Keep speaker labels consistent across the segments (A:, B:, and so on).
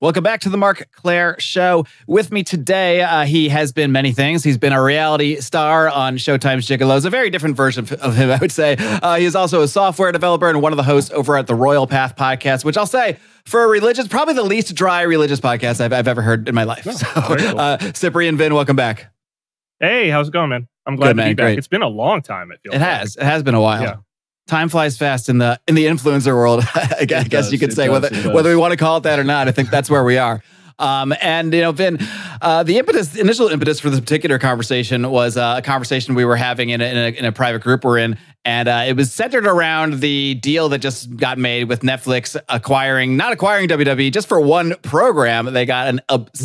A: Welcome back to the Marc Claire Show. With me today, he has been many things. He's been a reality star on Showtime's Gigolos, a very different version of him, I would say. He is also a software developer and one of the hosts over at the Royal Path podcast, which I'll say, for a religious, probably the least dry religious podcast I've ever heard in my life.
B: Oh,
A: so,
B: cool.
A: Cyprian, Vin, welcome back.
B: Hey, how's it going, man? I'm glad to be back.
A: Great.
B: It's been a long time, I feel like.
A: It has been a while.
B: Yeah.
A: Time flies fast in the influencer world. I guess you could say whether we want to call it that or not. I think that's where we are. And Vin, the initial impetus for this particular conversation was a conversation we were having in a private group we're in, and it was centered around the deal that just got made with Netflix not acquiring WWE just for one program. They got an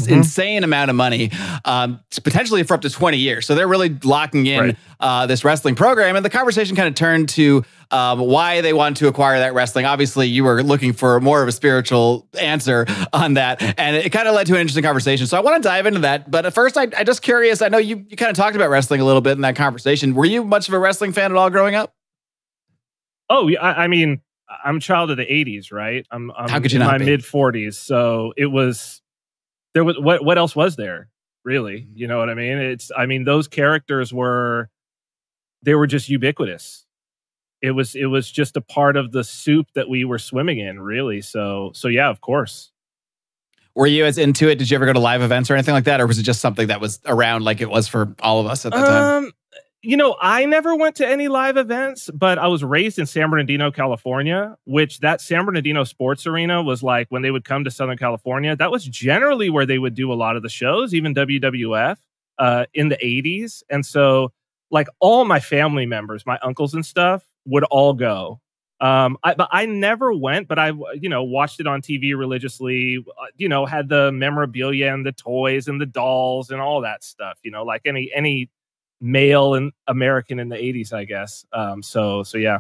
A: insane amount of money, potentially for up to 20 years. So they're really locking in this wrestling program, and the conversation kind of turned to why they wanted to acquire that wrestling. Obviously, you were looking for more of a spiritual answer on that, and it kind of led to an interesting conversation. So I want to dive into that. But at first, I just curious. I know you kind of talked about wrestling a little bit in that conversation. Were you much of a wrestling fan at all growing up?
B: Oh, yeah. I mean, I'm a child of the 80s, right? I'm
A: How could you
B: in
A: not
B: my
A: be?
B: mid 40s. So there was what else was there, really? You know what I mean? Those characters were just ubiquitous. It was just a part of the soup that we were swimming in, really. So yeah, of course.
A: Were you as into it? Did you ever go to live events or anything like that? Or was it just something that was around like it was for all of us at that time?
B: I never went to any live events, but I was raised in San Bernardino, California, which that San Bernardino sports arena was like when they would come to Southern California. That was generally where they would do a lot of the shows, even WWF in the 80s. And so like all my family members, my uncles and stuff would all go. But I never went, but I, watched it on TV religiously, had the memorabilia and the toys and the dolls and all that stuff, like any male and American in the 80s, I guess. So yeah.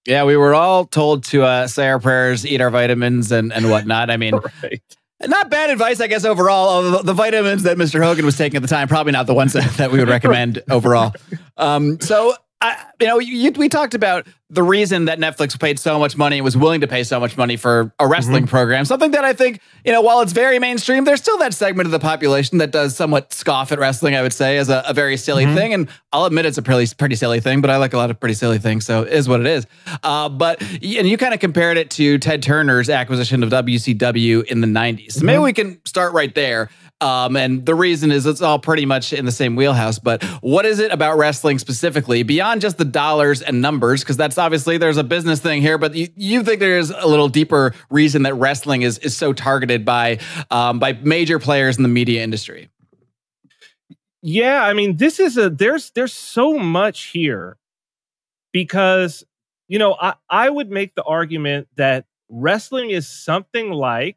A: Yeah, we were all told to say our prayers, eat our vitamins and whatnot. I mean,
B: Right.
A: Not bad advice, I guess, overall. Although the vitamins that Mr. Hogan was taking at the time, probably not the ones that we would recommend overall. We talked about the reason that Netflix paid so much money and was willing to pay so much money for a wrestling program. Something that I think, while it's very mainstream, there's still that segment of the population that does somewhat scoff at wrestling, I would say, as a very silly thing. And I'll admit it's a pretty silly thing, but I like a lot of pretty silly things, so it is what it is. And you kind of compared it to Ted Turner's acquisition of WCW in the 90s. So maybe we can start right there. And the reason is it's all pretty much in the same wheelhouse. But what is it about wrestling specifically, beyond just the dollars and numbers? Because that's obviously there's a business thing here, but you think there's a little deeper reason that wrestling is so targeted by major players in the media industry.
B: Yeah, I mean, this is there's so much here because, I would make the argument that wrestling is something like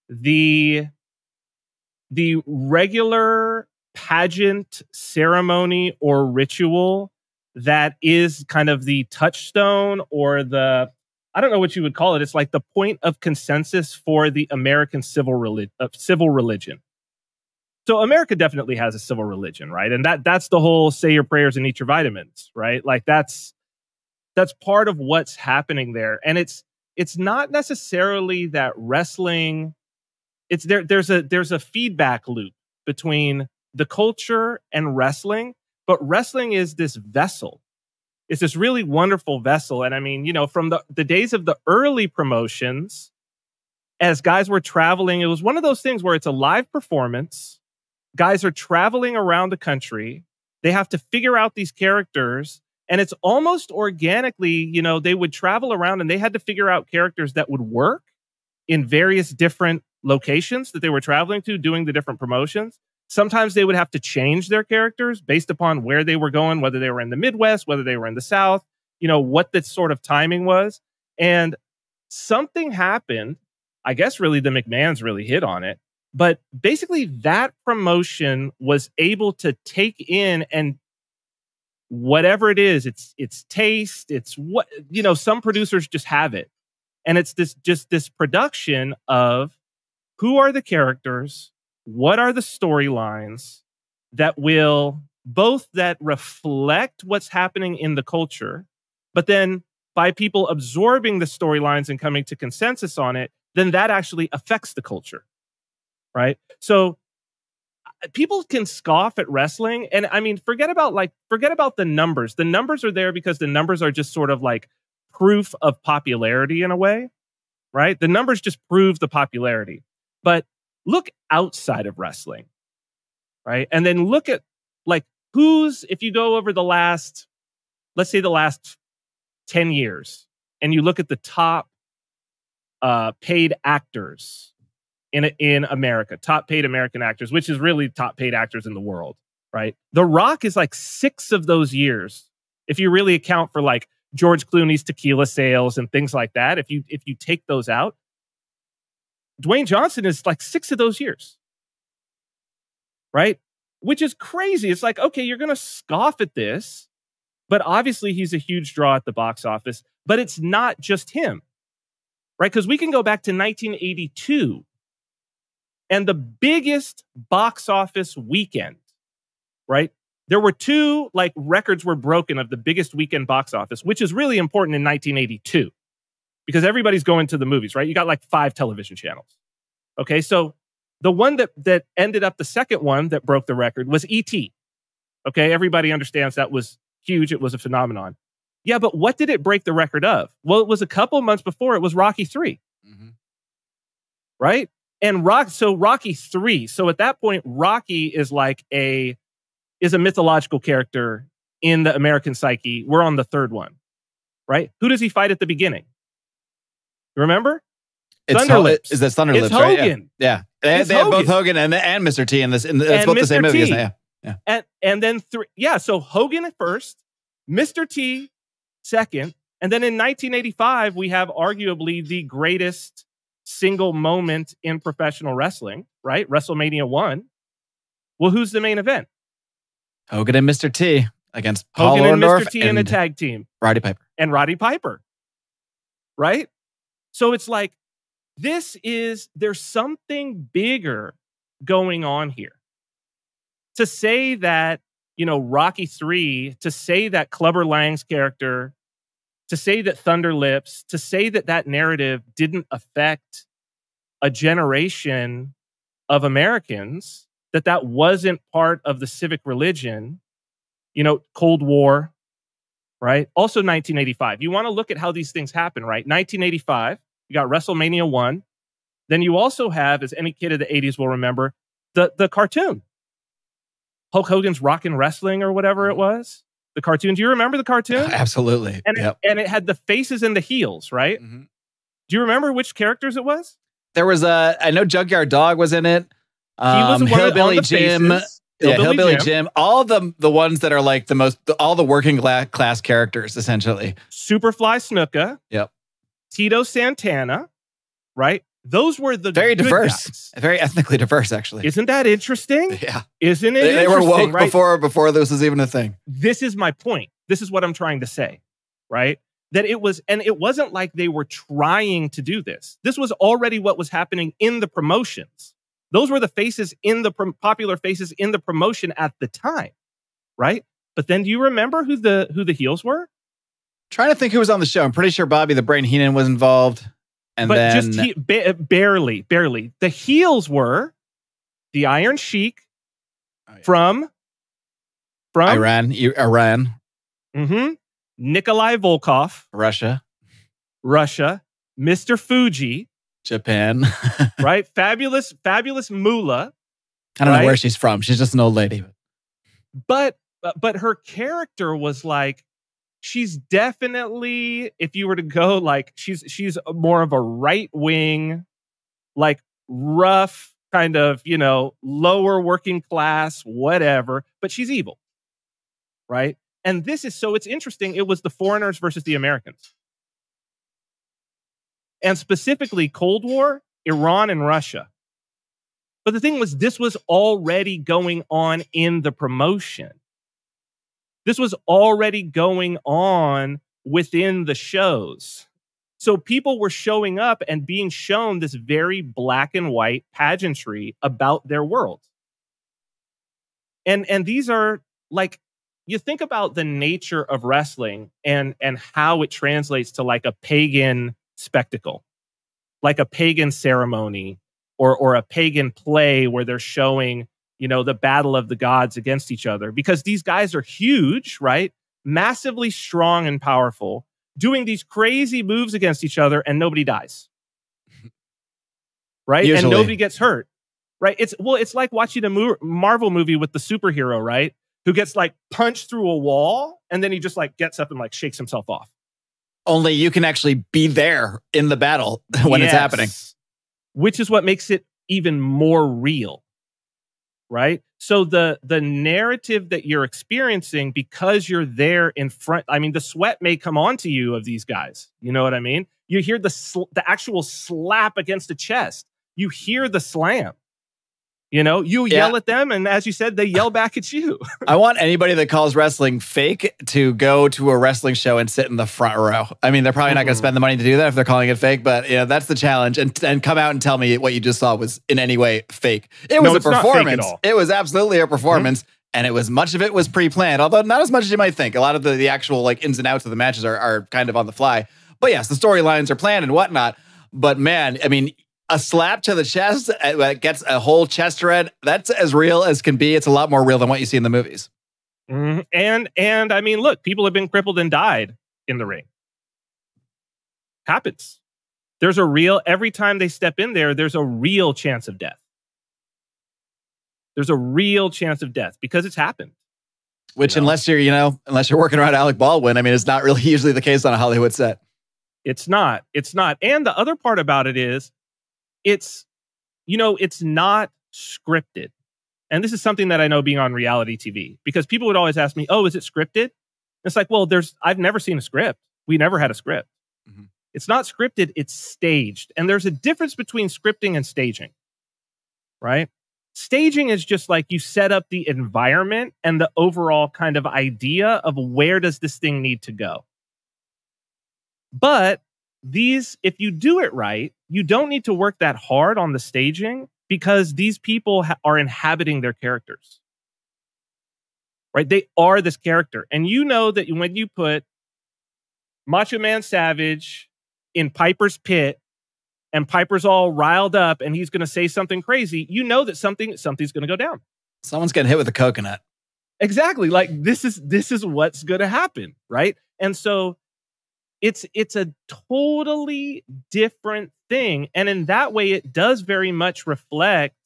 B: the regular pageant ceremony or ritual that is kind of the touchstone or I don't know what you would call it. It's like the point of consensus for the American civil religion. So America definitely has a civil religion, right? And that's the whole say your prayers and eat your vitamins, right? Like that's part of what's happening there. And it's not necessarily that wrestling. There's a feedback loop between the culture and wrestling, but wrestling is this vessel. It's this really wonderful vessel. And I mean, from the days of the early promotions, as guys were traveling, it was one of those things where it's a live performance. Guys are traveling around the country. They have to figure out these characters. And it's almost organically, they would travel around and they had to figure out characters that would work in various different locations that they were traveling to, doing the different promotions. Sometimes they would have to change their characters based upon where they were going, whether they were in the Midwest, whether they were in the South, what the sort of timing was. And something happened. I guess really the McMahons really hit on it. But basically that promotion was able to take in and whatever it is, it's taste, it's what, some producers just have it. And it's this production of who are the characters, what are the storylines that reflect what's happening in the culture, but then by people absorbing the storylines and coming to consensus on it, then that actually affects the culture, right? So people can scoff at wrestling, and I mean, forget about the numbers. The numbers are there because the numbers are just sort of like proof of popularity in a way, right? The numbers just prove the popularity. But look outside of wrestling, right? And then look at like if you go over let's say the last 10 years, and you look at the top paid actors in America, top paid American actors, which is really top paid actors in the world, right? The Rock is like 6 of those years. If you really account for like George Clooney's tequila sales and things like that, if you take those out, Dwayne Johnson is like 6 of those years, right? Which is crazy. It's like, okay, you're going to scoff at this, but obviously he's a huge draw at the box office, but it's not just him, right? Because we can go back to 1982 and the biggest box office weekend, right? There were 2 like records were broken of the biggest weekend box office, which is really important in 1982 because everybody's going to the movies, right? You got like 5 television channels. Okay, so the one that ended up the second one that broke the record was E.T. Okay, everybody understands that was huge. It was a phenomenon. Yeah, but what did it break the record of? Well, it was a couple months before. It was Rocky 3. Mm-hmm. Right? And Rocky 3. So at that point, Rocky is like a mythological character in the American psyche. We're on the 3rd one. Right? Who does he fight at the beginning? Remember? Thunderlips.
A: Is that Thunderlips?
B: It's Hogan.
A: Right? Yeah. They have both Hogan and Mr. T in this. It's both the same movie, isn't it? Yeah.
B: And then so Hogan at first, Mr. T second, and then in 1985 we have arguably the greatest single moment in professional wrestling, right? WrestleMania 1. Well, who's the main event?
A: Hogan and Mr. T against Paul
B: Hogan and
A: Orndorff
B: Mr. T in a tag team.
A: Roddy Piper.
B: Right? So it's like there's something bigger going on here. To say that, Rocky 3, to say that Clubber Lang's character, to say that Thunderlips, to say that narrative didn't affect a generation of Americans, that wasn't part of the civic religion, Cold War, right? Also 1985. You want to look at how these things happen, right? 1985, you got WrestleMania 1. Then you also have, as any kid of the 80s will remember, the cartoon. Hulk Hogan's Rockin' Wrestling or whatever it was. The cartoon. Do you remember the cartoon?
A: Absolutely.
B: And, and it had the faces and the heels, right? Mm-hmm. Do you remember which characters it was?
A: There was I know Junkyard Dog was in it.
B: He was
A: Hillbilly Jim. Hillbilly Jim. All the ones that are like all the working class characters, essentially.
B: Superfly Snuka.
A: Yep.
B: Tito Santana, right? Those were the
A: very diverse,
B: guys.
A: Very ethnically diverse, actually.
B: Isn't that interesting?
A: Yeah,
B: isn't it?
A: They were woke
B: right?
A: before this was even a thing.
B: This is my point. This is what I'm trying to say, right? That it wasn't like they were trying to do this. This was already what was happening in the promotions. Those were the faces in the popular faces in the promotion at the time, right? But then, do you remember who the heels were?
A: Trying to think who was on the show. I'm pretty sure Bobby the Brain Heenan was involved. But
B: just barely. The heels were the Iron Sheik from
A: Iran.
B: Mm-hmm. Nikolai Volkov,
A: Russia.
B: Mr. Fuji,
A: Japan.
B: right? Fabulous Moolah.
A: I don't know where she's from. She's just an old lady.
B: But her character was like, she's definitely, if you were to go like, she's more of a right wing, like rough kind of, lower working class, whatever, but she's evil. Right. And it's interesting. It was the foreigners versus the Americans. And specifically Cold War, Iran and Russia. But the thing was, this was already going on in the promotion. This was already going on within the shows. So people were showing up and being shown this very black and white pageantry about their world. And these are like, you think about the nature of wrestling and how it translates to like a pagan spectacle, like a pagan ceremony or a pagan play where they're showing, the battle of the gods against each other, because these guys are huge, right? Massively strong and powerful, doing these crazy moves against each other, and nobody dies. Right?
A: Usually.
B: And nobody gets hurt. Right? It's like watching a Marvel movie with the superhero, right? Who gets like punched through a wall and then he just like gets up and like shakes himself off.
A: Only you can actually be there in the battle when it's happening.
B: Which is what makes it even more real. Right? So the narrative that you're experiencing, because you're there in front, I mean, the sweat may come onto you of these guys. You know what I mean? You hear the actual slap against the chest. You hear the slam. You yell at them, and as you said, they yell back at you.
A: I want anybody that calls wrestling fake to go to a wrestling show and sit in the front row. I mean, they're probably not going to spend the money to do that if they're calling it fake, but that's the challenge. And come out and tell me what you just saw was in any way fake. It was a performance. It was absolutely a performance, and much of it was pre-planned, although not as much as you might think. A lot of the actual like ins and outs of the matches are kind of on the fly. But yes, the storylines are planned and whatnot. But man, I mean, a slap to the chest that gets a whole chest red, that's as real as can be. It's a lot more real than what you see in the movies.
B: And I mean, look, people have been crippled and died in the ring. Happens. Every time they step in there, there's a real chance of death. There's a real chance of death because it's happened.
A: Which unless you're working around Alec Baldwin, I mean, it's not really usually the case on a Hollywood set.
B: It's not. And the other part about it is, it's not scripted. And this is something that I know being on reality TV, because people would always ask me, oh, is it scripted? It's like, well, I've never seen a script. We never had a script. Mm-hmm. It's not scripted, it's staged. And there's a difference between scripting and staging, right? Staging is just like you set up the environment and the overall kind of idea of where does this thing need to go. But if you do it right, you don't need to work that hard on the staging, because these people are inhabiting their characters. Right? They are this character. And you know that when you put Macho Man Savage in Piper's pit and Piper's all riled up and he's going to say something crazy, you know that something's going to go down.
A: Someone's getting hit with a coconut.
B: Exactly. Like this is what's going to happen, right? And so it's a totally different thing. And in that way, it does very much reflect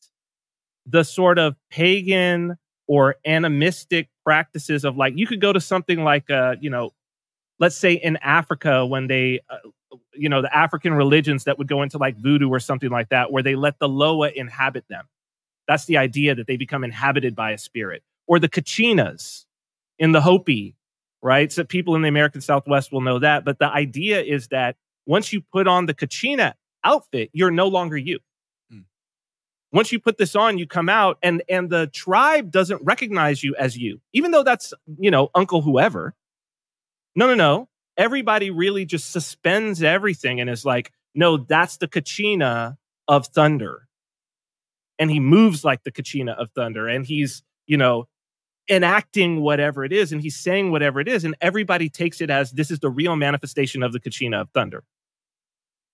B: the sort of pagan or animistic practices of, like, you could go to something like, let's say in Africa, when they, the African religions that would go into like voodoo or something like that, where they let the Loa inhabit them. That's the idea, that they become inhabited by a spirit. Or the Kachinas in the Hopi. Right? So people in the American Southwest will know that. But the idea is that once you put on the Kachina outfit, you're no longer you. Once you put this on, you come out and the tribe doesn't recognize you as you, even though that's, Uncle whoever. No. Everybody really just suspends everything and is like, no, that's the Kachina of thunder. And he moves like the Kachina of thunder. And he's, enacting whatever it is, and he's saying whatever it is, and everybody takes it as this is the real manifestation of the Kachina of thunder.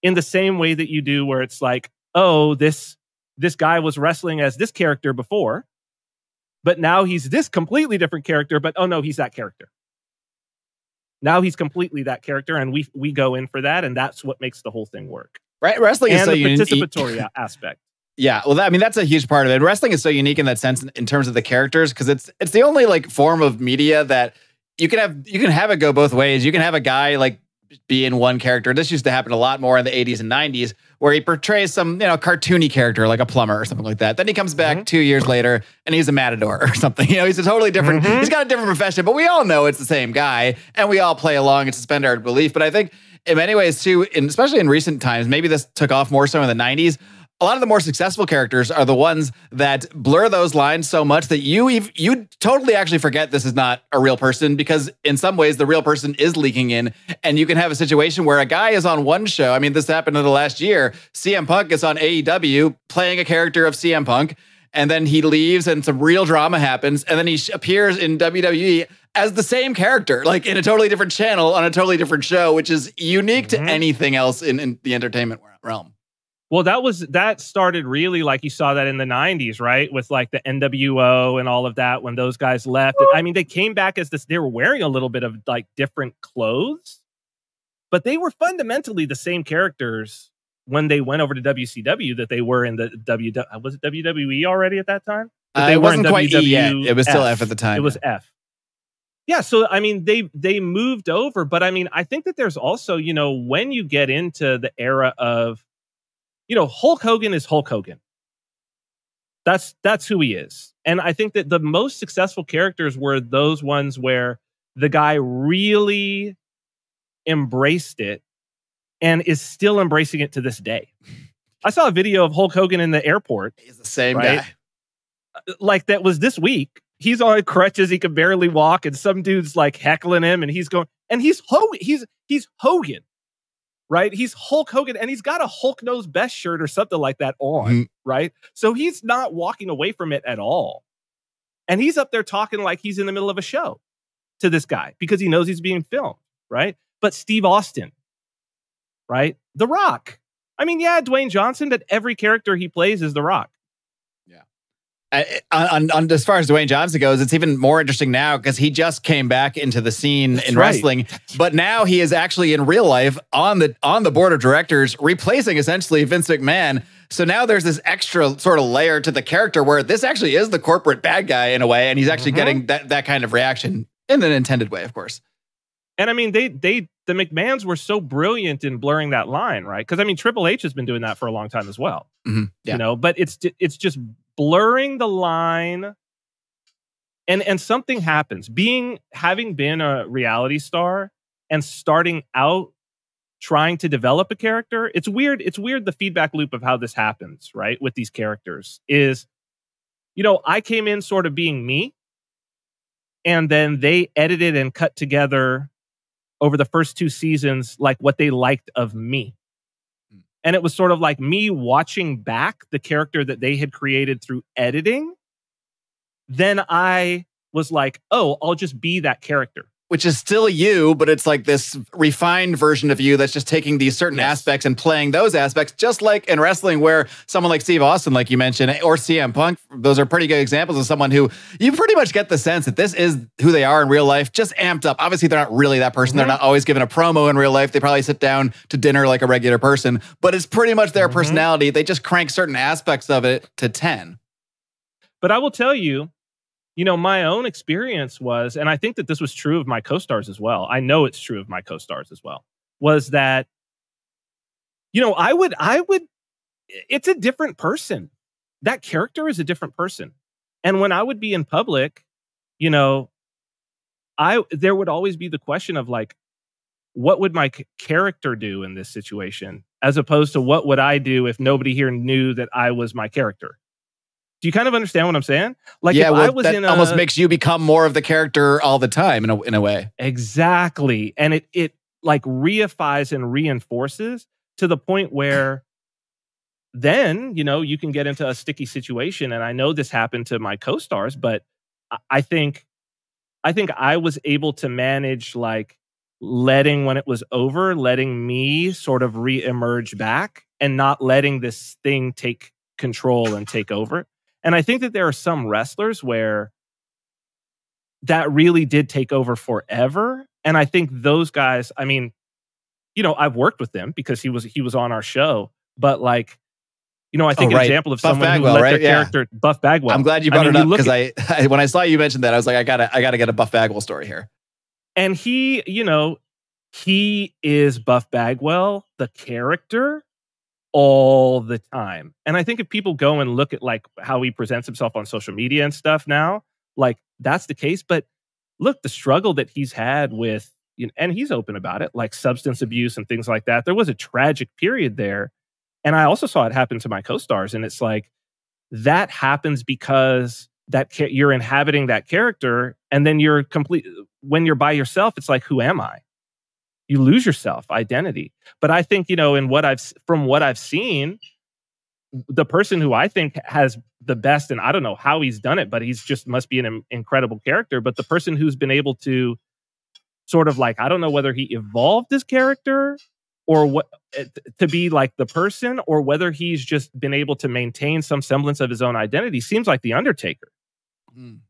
B: In the same way that you do, where it's like, oh, this guy was wrestling as this character before, but now he's this completely different character, but oh no, he's that character. Now he's completely that character, and we go in for that, and that's what makes the whole thing work.
A: Right, wrestling is so
B: unique. And the participatory aspect.
A: Yeah, well, that's a huge part of it. Wrestling is so unique in that sense in terms of the characters, because it's the only like form of media that you can have it go both ways. You can have a guy like be in one character. This used to happen a lot more in the 80s and 90s, where he portrays some cartoony character like a plumber or something like that. Then he comes back 2 years later and he's a matador or something. He's a totally different. He's got a different profession, but we all know it's the same guy, and we all play along and suspend our belief. But I think in many ways too, especially in recent times, maybe this took off more so in the 90s. A lot of the more successful characters are the ones that blur those lines so much that you totally actually forget this is not a real person, because in some ways the real person is leaking in, and you can have a situation where a guy is on one show. I mean, this happened in the last year. CM Punk is on AEW playing a character of CM Punk, and then he leaves and some real drama happens, and then he appears in WWE as the same character, like in a totally different channel on a totally different show, which is unique to anything else in the entertainment realm.
B: Well, that started really like you saw that in the 90s, right? With like the NWO and all of that when those guys left. I mean, they came back as this, they were wearing a little bit of like different clothes, but they were fundamentally the same characters when they went over to WCW that they were in the was it WWE already at that time? But they
A: it wasn't quite E yet.
B: WWF.
A: It was still F at the time.
B: It was F. Yeah, so I mean, they moved over, but I mean, I think that there's also, you know, when you get into the era of, you know, Hulk Hogan is Hulk Hogan. That's who he is. And I think that the most successful characters were those ones where the guy really embraced it and is still embracing it to this day. I saw a video of Hulk Hogan in the airport.
A: He's the same guy.
B: Like that was this week. He's on crutches. He can barely walk. And some dude's like heckling him and he's going, and he's Hogan. Right? He's Hulk Hogan and he's got a Hulk Knows Best shirt or something like that on, right? So he's not walking away from it at all. And he's up there talking like he's in the middle of a show to this guy because he knows he's being filmed, right? But Steve Austin, right? The Rock. I mean, yeah, Dwayne Johnson, but every character he plays is The Rock.
A: As far as Dwayne Johnson goes, it's even more interesting now because he just came back into the scene in wrestling, but now he is actually in real life on the board of directors, replacing essentially Vince McMahon. So now there's this extra sort of layer to the character where this actually is the corporate bad guy in a way, and he's actually getting that kind of reaction in an intended way, of course.
B: And I mean, the McMahons were so brilliant in blurring that line, right? Because I mean, Triple H has been doing that for a long time as well, you know. But it's just blurring the line, and something happens. Having been a reality star and starting out trying to develop a character, it's weird. It's weird the feedback loop of how this happens, right? With these characters is, you know, I came in sort of being me, and then they edited and cut together over the first 2 seasons, like what they liked of me. And it was sort of like me watching back the character that they had created through editing. Then I was like, oh, I'll just be that character.
A: Which is still you, but it's like this refined version of you that's just taking these certain aspects and playing those aspects, just like in wrestling where someone like Steve Austin, like you mentioned, or CM Punk, those are pretty good examples of someone who you pretty much get the sense that this is who they are in real life, just amped up. Obviously, they're not really that person. They're not always given a promo in real life. They probably sit down to dinner like a regular person, but it's pretty much their personality. They just crank certain aspects of it to 10.
B: But I will tell you, you know, my own experience was, and I think that this was true of my co-stars as well. I know it's true of my co-stars as well, was that, you know, I would, it's a different person. That character is a different person. And when I would be in public, you know, there would always be the question of like, what would my character do in this situation? As opposed to what would I do if nobody here knew that I was my character? Do you kind of understand what I'm saying? Like,
A: yeah,
B: if
A: well,
B: I was
A: that almost makes you become more of the character all the time in a way.
B: Exactly. And it like reifies and reinforces to the point where then, you know, you can get into a sticky situation. And I know this happened to my co-stars, but I think I was able to manage like letting when it was over, letting me sort of re-emerge back and not letting this thing take control and take over. And I think that there are some wrestlers where that really did take over forever. And I think those guys, I mean, you know, I've worked with them because he was on our show. But like, you know, I think an example of
A: Buff
B: someone
A: Bagwell,
B: who let their character, Buff Bagwell.
A: I'm glad you brought it up because I when I saw you mention that, I was like, I gotta get a Buff Bagwell story here.
B: And he, you know, he is Buff Bagwell, the character, all the time. And I think if people go and look at like how he presents himself on social media and stuff now, like that's the case. But look, the struggle that he's had with, you know, and he's open about it, like substance abuse and things like that. There was a tragic period there. And I also saw it happen to my co-stars. And it's like, that happens because you're inhabiting that character. And then when you're by yourself, it's like, who am I? You lose yourself, identity. But I think, you know, from what I've seen, the person who I think has the best, and I don't know how he's done it, but he's just must be an incredible character. But the person who's been able to sort of like, I don't know whether he evolved his character or what to be like the person, or whether he's just been able to maintain some semblance of his own identity, seems like the Undertaker.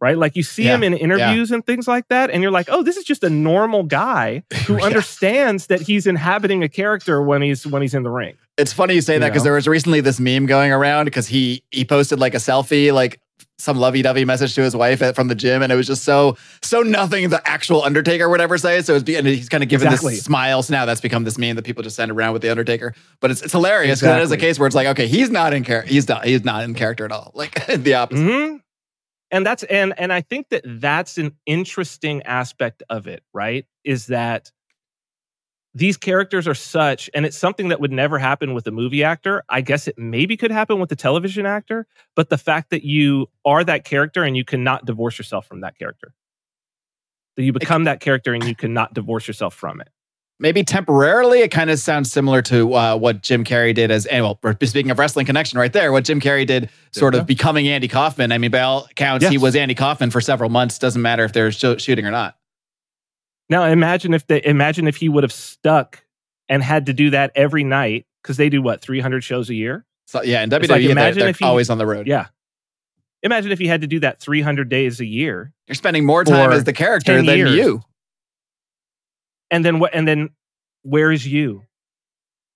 B: Right? Like you see him in interviews and things like that, and you're like, oh, this is just a normal guy who understands that he's inhabiting a character when he's in the ring.
A: It's funny you say that, because there was recently this meme going around because he posted like a selfie, like some lovey-dovey message to his wife from the gym, and it was just so nothing the actual Undertaker would ever say. So and he's kind of given this smile. So now that's become this meme that people just send around with the Undertaker. But it's hilarious because it is a case where it's like, okay, he's not in character. He's not in character at all. Like the opposite.
B: Mm-hmm. And that's and I think that's an interesting aspect of it, right? Is that these characters are such, and it's something that would never happen with a movie actor. I guess it maybe could happen with a television actor, but the fact that you are that character and you cannot divorce yourself from that character. That you become that character and you cannot divorce yourself from it.
A: Maybe temporarily, it kind of sounds similar to what Jim Carrey did speaking of Wrestling Connection right there, what Jim Carrey did sort of becoming Andy Kaufman. I mean, by all accounts, he was Andy Kaufman for several months. Doesn't matter if they're shooting or not.
B: Now, imagine if he would have stuck and had to do that every night, because they do, 300 shows a year?
A: So, yeah, in WWE, they're always on the road.
B: Yeah. Imagine if he had to do that 300 days a year.
A: You're spending more time as the character than you.
B: And then what? And then where is you?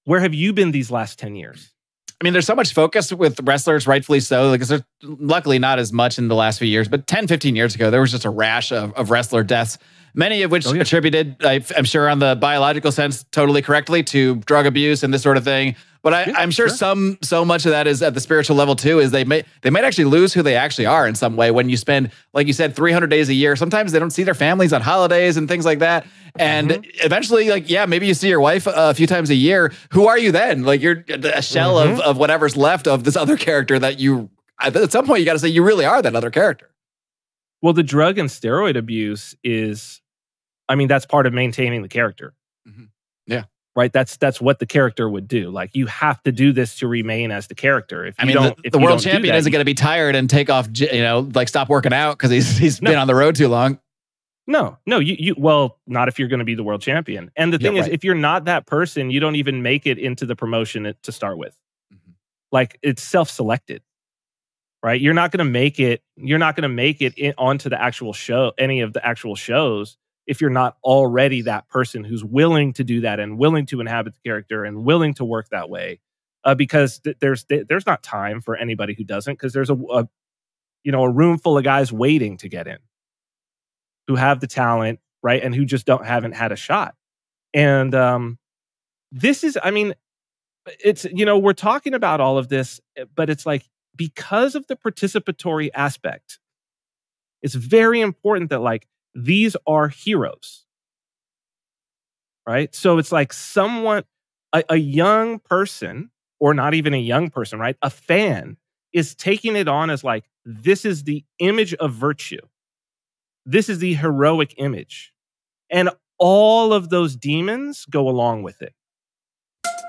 B: Where have you been these last 10 years?
A: I mean, there's so much focus with wrestlers, rightfully so, because there's luckily not as much in the last few years, but 10, 15 years ago, there was just a rash of wrestler deaths, many of which attributed, I'm sure on the biological sense, totally correctly, to drug abuse and this sort of thing. But I'm sure so much of that is at the spiritual level too, is they might actually lose who they actually are in some way when you spend, like you said, 300 days a year. Sometimes they don't see their families on holidays and things like that. And eventually, maybe you see your wife a few times a year. Who are you then? Like, you're a shell of whatever's left of this other character that you, at some point, you got to say you really are that other character.
B: Well, the drug and steroid abuse is, that's part of maintaining the character.
A: Yeah.
B: Right? That's what the character would do. Like, you have to do this to remain as the charure. If
A: the world champion isn't going to be tired and take off, stop working out because he's been on the road too long.
B: No, well, not if you're going to be the world champion. And the thing is, if you're not that person, you don't even make it into the promotion to start with. Like, it's self-selected, right? You're not going to make it. You're not going to make it onto the actual show, any of the actual shows, if you're not already that person who's willing to do that and willing to inhabit the character and willing to work that way. Because there's not time for anybody who doesn't, because there's a room full of guys waiting to get in, who have the talent, right? And who just haven't had a shot. And this is, it's, we're talking about all of this, but it's like, because of the participatory aspect, it's very important that, like, these are heroes, right? So it's like a young person, or not even a young person, right? A fan is taking it on as like, this is the image of virtue. This is the heroic image. And all of those demons go along with it.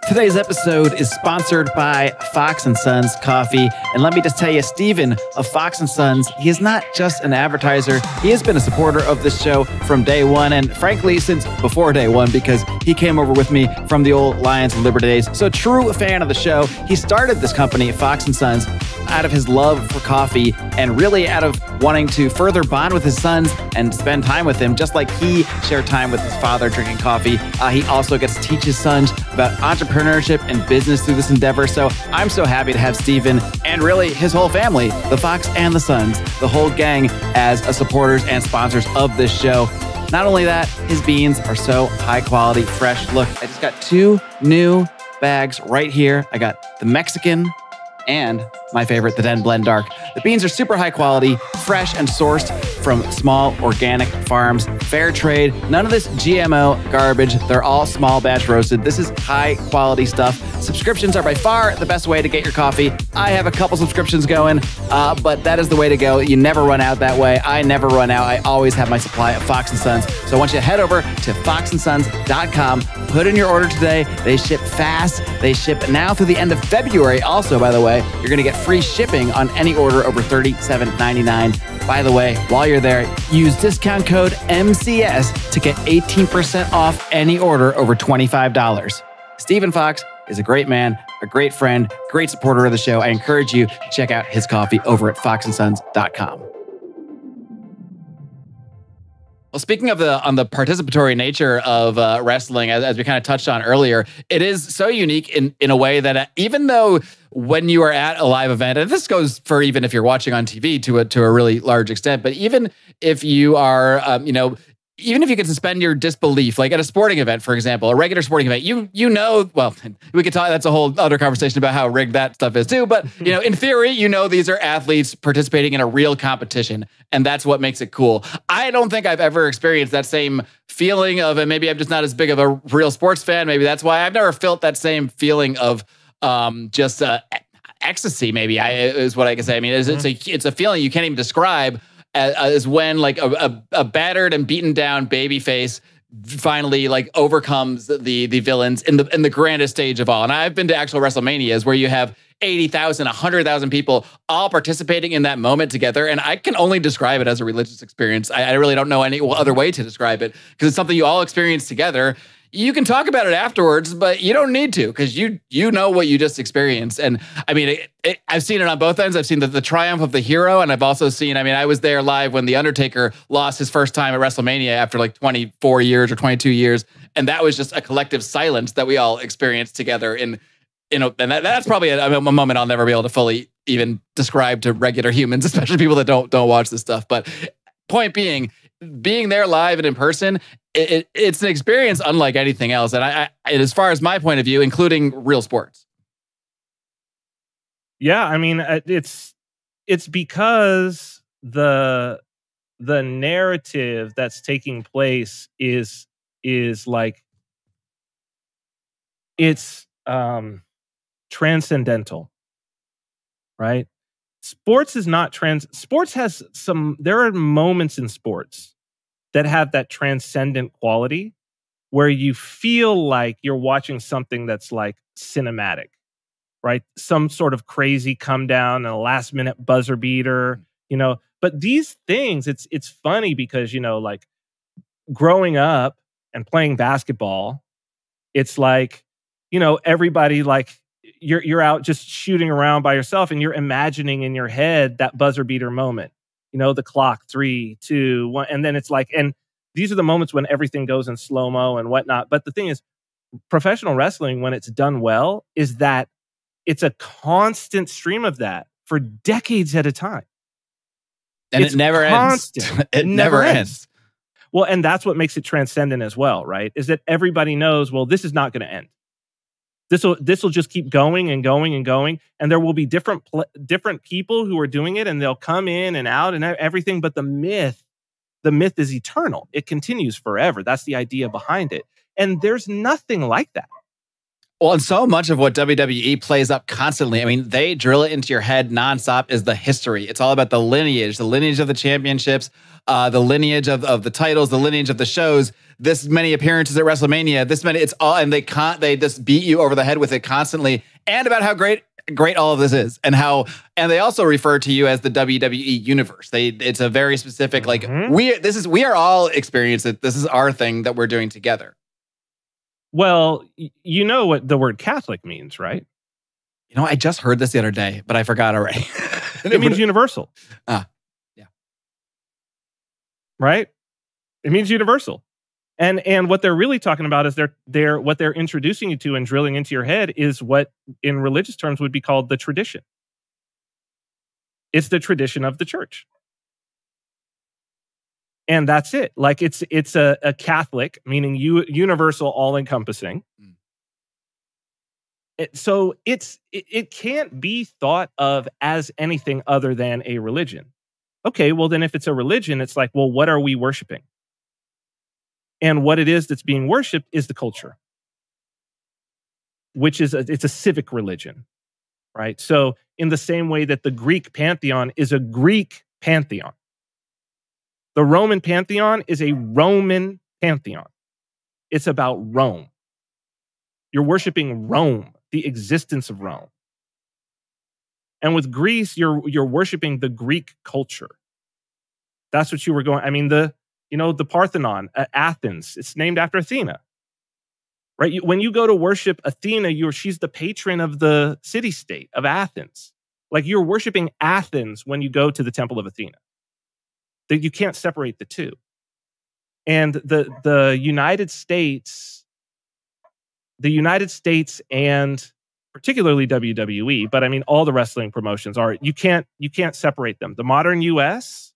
A: Today's episode is sponsored by Fox & Sons Coffee. And let me just tell you, Steven of Fox & Sons, he is not just an advertiser. He has been a supporter of this show from day one. And frankly, since before day one, because he came over with me from the old Lions and Liberty days. So true fan of the show. He started this company, Fox & Sons, out of his love for coffee and really out of wanting to further bond with his sons and spend time with him, just like he shared time with his father drinking coffee. He also gets to teach his sons about entrepreneurship and business through this endeavor. So I'm so happy to have Steven and really his whole family, the Fox and the Sons, the whole gang, as supporters and sponsors of this show. Not only that, his beans are so high quality, fresh. Look, I just got 2 new bags right here. I got the Mexican and my favorite, the Den Blend Dark. The beans are super high quality, fresh and sourced from small organic farms, fair trade, none of this GMO garbage. They're all small batch roasted. This is high quality stuff. Subscriptions are by far the best way to get your coffee. I have a couple subscriptions going, but that is the way to go. You never run out that way. I never run out. I always have my supply of Fox & Sons. So I want you to head over to foxandsons.com, put in your order today. They ship fast. They ship now through the end of February. Also, by the way, you're going to get free shipping on any order over $37.99. By the way, while you're there, use discount code MCS to get 18% off any order over $25. Stephen Fox is a great man, a great friend, great supporter of the show. I encourage you to check out his coffee over at foxandsons.com. Well, speaking of on the participatory nature of wrestling, as we kind of touched on earlier, it is so unique in a way that even though when you are at a live event, and this goes for even if you're watching on TV to a really large extent, but even if you are, even if you can suspend your disbelief, like at a sporting event, for example, a regular sporting event, you know, well, we could talk, that's a whole other conversation about how rigged that stuff is too. But, in theory, these are athletes participating in a real competition, and that's what makes it cool. I don't think I've ever experienced that same feeling of, and maybe I'm just not as big of a real sports fan. Maybe that's why I've never felt that same feeling of just ecstasy, maybe is what I can say. I mean, it's a feeling you can't even describe. As when like a battered and beaten down babyface finally like overcomes the villains in the grandest stage of all. And I've been to actual WrestleManias where you have 80,000, 100,000 people all participating in that moment together. And I can only describe it as a religious experience. I really don't know any other way to describe it because it's something you all experience together. You can talk about it afterwards, but you don't need to because you know what you just experienced. And I mean, I've seen it on both ends. I've seen the triumph of the hero, and I've also seen, I was there live when The Undertaker lost his first time at WrestleMania after like 24 years or 22 years. And that was just a collective silence that we all experienced together. And that's probably a moment I'll never be able to fully even describe to regular humans, especially people that don't watch this stuff. But point being there live and in person, it's an experience unlike anything else. And I as far as my point of view, including real sports.
B: Yeah, I mean, it's because the narrative that's taking place is like it's transcendental, right? Sports is not sports has there are moments in sports that have that transcendent quality where you feel like you're watching something that's like cinematic, right? Some sort of crazy come down and a last minute buzzer beater, but these things, it's funny because, like growing up and playing basketball, it's like, everybody like you're out just shooting around by yourself and you're imagining in your head that buzzer beater moment, the clock, 3, 2, 1. And then it's like, and these are the moments when everything goes in slow-mo and whatnot. But the thing is, professional wrestling, when it's done well, is that it's a constant stream of that for decades at a time.
A: And it never ends. It never ends.
B: Well, and that's what makes it transcendent as well, right? Is that everybody knows, well, this is not going to end. This will just keep going and going and going, and there will be different people who are doing it, and they'll come in and out and everything. But the myth is eternal; it continues forever. That's the idea behind it, and there's nothing like that.
A: Well, and so much of what WWE plays up constantly, I mean, they drill it into your head nonstop, is the history. It's all about the lineage of the championships, the lineage of the titles, the lineage of the shows, this many appearances at WrestleMania, this many, it's all, and they just beat you over the head with it constantly, and about how great all of this is, and they also refer to you as the WWE universe. It's a very specific, like, we are all experiencing it. This is our thing that we're doing together.
B: Well, you know what the word Catholic means, right?
A: I just heard this the other day, but I forgot already.
B: It means universal.
A: Yeah.
B: Right? It means universal. And what they're really talking about is what they're introducing you to and drilling into your head is what in religious terms would be called the tradition. It's the tradition of the church. And that's it. Like it's a Catholic, meaning universal, all-encompassing. So it can't be thought of as anything other than a religion. Okay, well then if it's a religion, it's like, well, what are we worshiping? And what it is that's being worshipped is the culture, which is it's a civic religion, right? So in the same way that the Greek pantheon is a Greek pantheon, the Roman pantheon is a Roman pantheon. It's about Rome. You're worshiping Rome, the existence of Rome. And with Greece, you're worshiping the Greek culture. That's what you were going. I mean, the Parthenon, Athens, it's named after Athena. right? When you go to worship Athena, she's the patron of the city-state of Athens. Like, you're worshiping Athens when you go to the Temple of Athena. That you can't separate the two. And the United States and particularly WWE, but I mean all the wrestling promotions you can't separate them. The modern US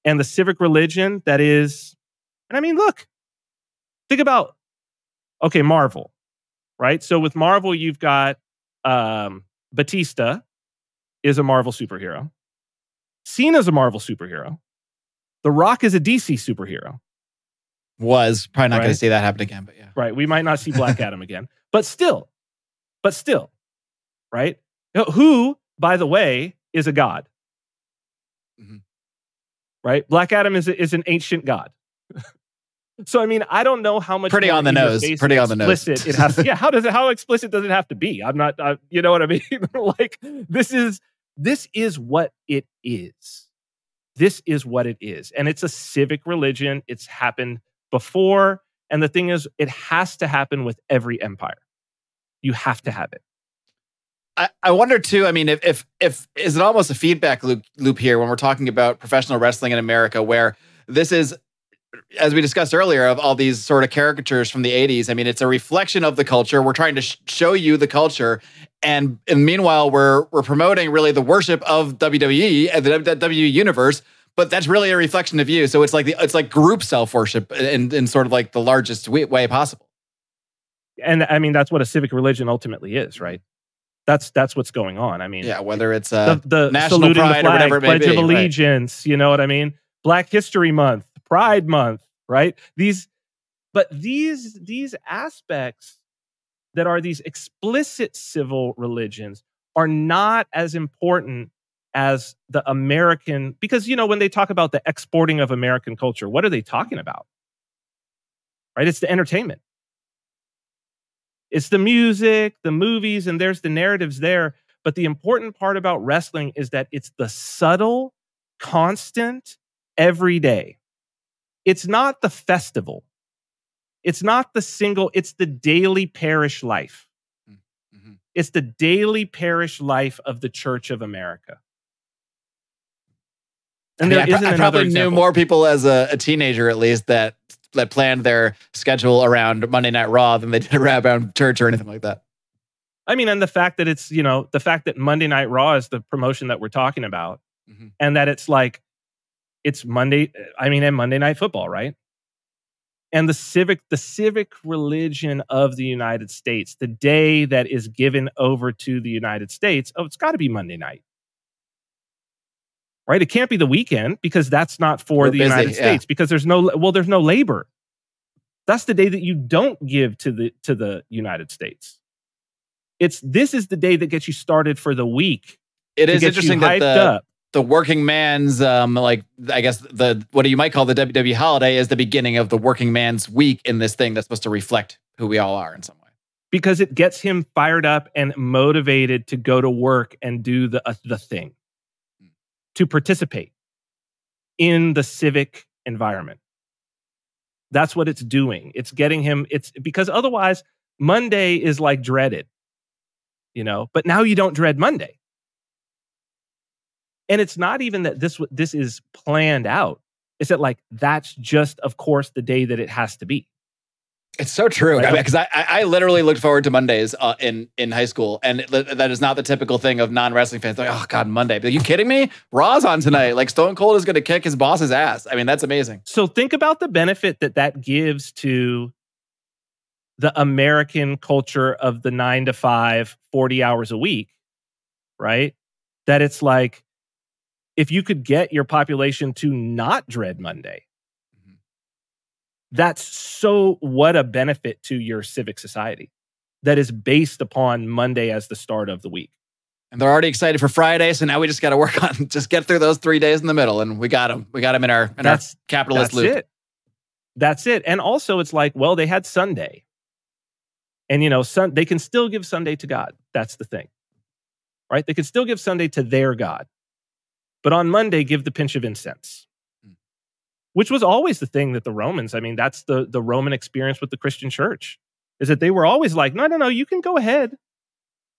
B: and the civic religion that is, and I mean, look, think about, okay, Marvel, right? So with Marvel, you've got Batista is a Marvel superhero. Cena's a Marvel superhero. The Rock is a DC superhero.
A: Was probably not going to see that happen again, but yeah.
B: Right. We might not see Black Adam again. But still, right? Who, by the way, is a god.
A: Mm-hmm.
B: Right? Black Adam is an ancient god. So, I mean, I don't know how much
A: pretty on the nose. Pretty on the nose.
B: It has to, yeah. How explicit does it have to be? I'm not, you know what I mean? Like, this is what it is. This is what it is. And it's a civic religion. It's happened before. And the thing is, it has to happen with every empire. You have to have it.
A: I wonder too, I mean, if is it almost a feedback loop here when we're talking about professional wrestling in America, where this is, as we discussed earlier, of all these sort of caricatures from the 80s. I mean, it's a reflection of the culture. We're trying to show you the culture. And meanwhile, we're promoting really the worship of WWE and the WWE universe, but that's really a reflection of you. So it's like group self-worship in sort of like the largest way possible.
B: And I mean, that's what a civic religion ultimately is, right? That's what's going on. I mean,
A: yeah, whether it's the national
B: the flag,
A: pride or whatever it may
B: Pledge
A: be,
B: of Allegiance, right? You know what I mean? Black History Month, Pride Month, right? These aspects that are these explicit civil religions are not as important as the American, because, you know, when they talk about the exporting of American culture, what are they talking about? Right? It's the entertainment. It's the music, the movies, and there's the narratives there. But the important part about wrestling is that it's the subtle, constant, everyday. It's not the festival. It's not the single, it's the daily parish life. Mm-hmm. It's the daily parish life of the Church of America. And there isn't another
A: probably
B: example.
A: knew more people as a teenager, at least, that planned their schedule around Monday Night Raw than they did around church or anything like that.
B: I mean, and the fact that it's, you know, the fact that Monday Night Raw is the promotion that we're talking about, mm-hmm. and that it's like, it's Monday, I mean, and Monday Night Football, right? And the civic religion of the United States, the day that is given over to the United States, it's got to be Monday night. Right? It can't be the weekend, because that's not for the United States, because there's no labor. That's the day that you don't give to the United States. This is the day that gets you started for the week.
A: It is interesting that the working man's, like, I guess what you might call the WWE holiday is the beginning of the working man's week in this thing that's supposed to reflect who we all are in some way.
B: Because it gets him fired up and motivated to go to work and do the thing. To participate in the civic environment. That's what it's doing. It's getting him, because otherwise Monday is like dreaded, you know, but now you don't dread Monday. And it's not even that this is planned out. It's that, like, that's just, of course, the day that it has to be.
A: It's so true, because I literally looked forward to Mondays in high school, and that is not the typical thing of non-wrestling fans. Like, oh God, Monday! Are you kidding me? Raw's on tonight. Like, Stone Cold is going to kick his boss's ass. I mean, that's amazing.
B: So think about the benefit that gives to the American culture of the 9 to 5, 40 hours a week, right? That it's like, if you could get your population to not dread Monday, that's so what a benefit to your civic society that is based upon Monday as the start of the week.
A: And they're already excited for Friday, so now we just got to work on, just get through those 3 days in the middle, and we got them. We got them in our capitalist loop.
B: That's it. And also, it's like, well, they had Sunday, and, you know, they can still give Sunday to God. That's the thing, right? They can still give Sunday to their God, but on Monday, give the pinch of incense. Which was always the thing that the Romans, I mean, that's the Roman experience with the Christian church. is that they were always like, no, you can go ahead.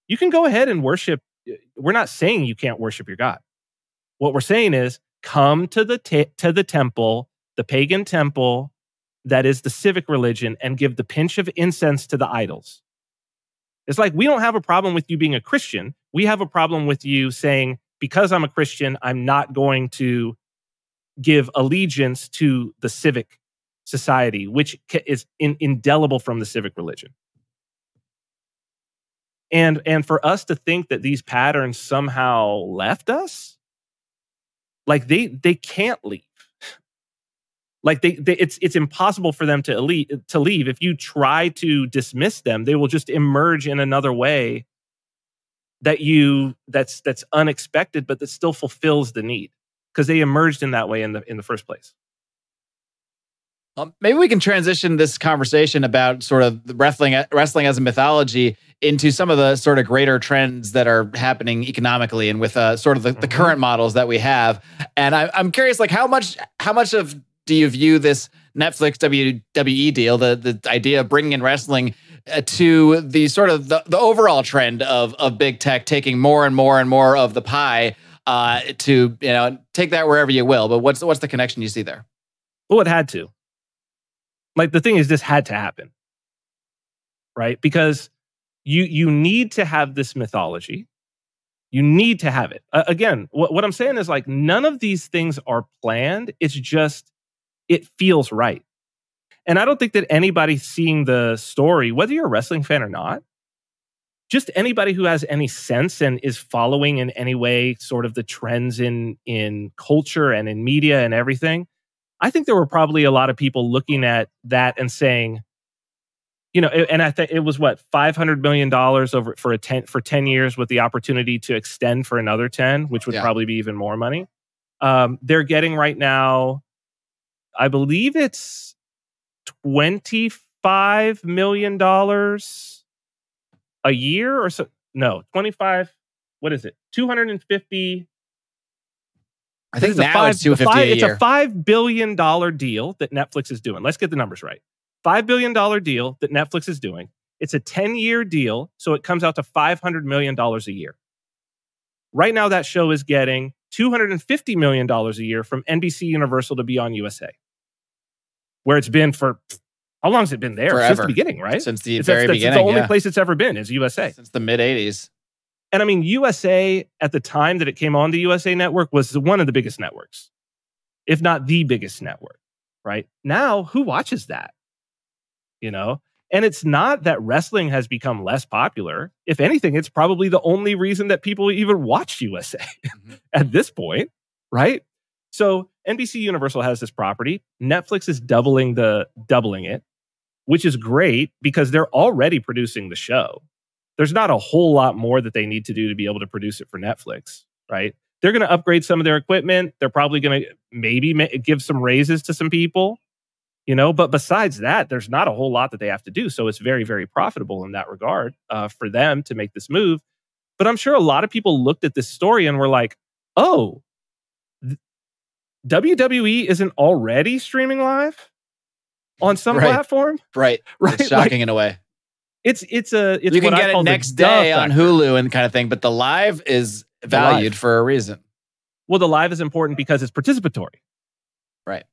B: You can go ahead and worship. We're not saying you can't worship your God. What we're saying is come to the temple, the pagan temple that is the civic religion, and give the pinch of incense to the idols. It's like, we don't have a problem with you being a Christian. We have a problem with you saying, because I'm a Christian, I'm not going to give allegiance to the civic society, which is indelible from the civic religion. And for us to think that these patterns somehow left us, like they can't leave. Like it's impossible for them to leave. If you try to dismiss them, they will just emerge in another way that's unexpected, but that still fulfills the need, because they emerged in that way in the first place.
A: Maybe we can transition this conversation about sort of wrestling as a mythology into some of the sort of greater trends that are happening economically and with sort of the current models that we have. And I'm curious, like how much do you view this Netflix WWE deal, the idea of bringing in wrestling to the sort of the overall trend of big tech taking more and more and more of the pie to take that wherever you will? But what's the connection you see there?
B: Well, it had to. Like, the thing is, this had to happen, right? Because you need to have this mythology. You need to have it. Again, what I'm saying is, like, none of these things are planned. It's just, it feels right. And I don't think that anybody seeing the story, whether you're a wrestling fan or not, just anybody who has any sense and is following in any way sort of the trends in culture and in media and everything, I think there were probably a lot of people looking at that and saying, and I think it was $500 million over for 10 years with the opportunity to extend for another 10, which would probably be even more money. They're getting right now, I believe it's $25 million a year or so. No, 25. What is it? 250.
A: I think now it's $250 a year.
B: It's a $5 billion deal that Netflix is doing. Let's get the numbers right. $5 billion deal that Netflix is doing. It's a 10-year deal, so it comes out to $500 million a year. Right now, that show is getting $250 million a year from NBC Universal to be on USA, where it's been for, how long has it been there?
A: Forever.
B: Since the beginning, right?
A: Since the very beginning,
B: it's the only place it's ever been is USA.
A: Since the mid-'80s.
B: And I mean, USA, at the time that it came on the USA Network, was one of the biggest networks, if not the biggest network, right? Now, who watches that? And it's not that wrestling has become less popular. If anything, it's probably the only reason that people even watch USA at this point, right? So NBC Universal has this property. Netflix is doubling it, which is great because they're already producing the show. There's not a whole lot more that they need to do to be able to produce it for Netflix, right? They're going to upgrade some of their equipment. They're probably going to maybe give some raises to some people, but besides that, there's not a whole lot that they have to do. So it's very, very profitable in that regard for them to make this move. But I'm sure a lot of people looked at this story and were like, oh, WWE isn't already streaming live on some platform?
A: Right. It's shocking in a way.
B: It's you
A: can get it next day on Hulu and kind of thing, but the live is valued for a reason.
B: Well, the live is important because it's participatory.
A: Right.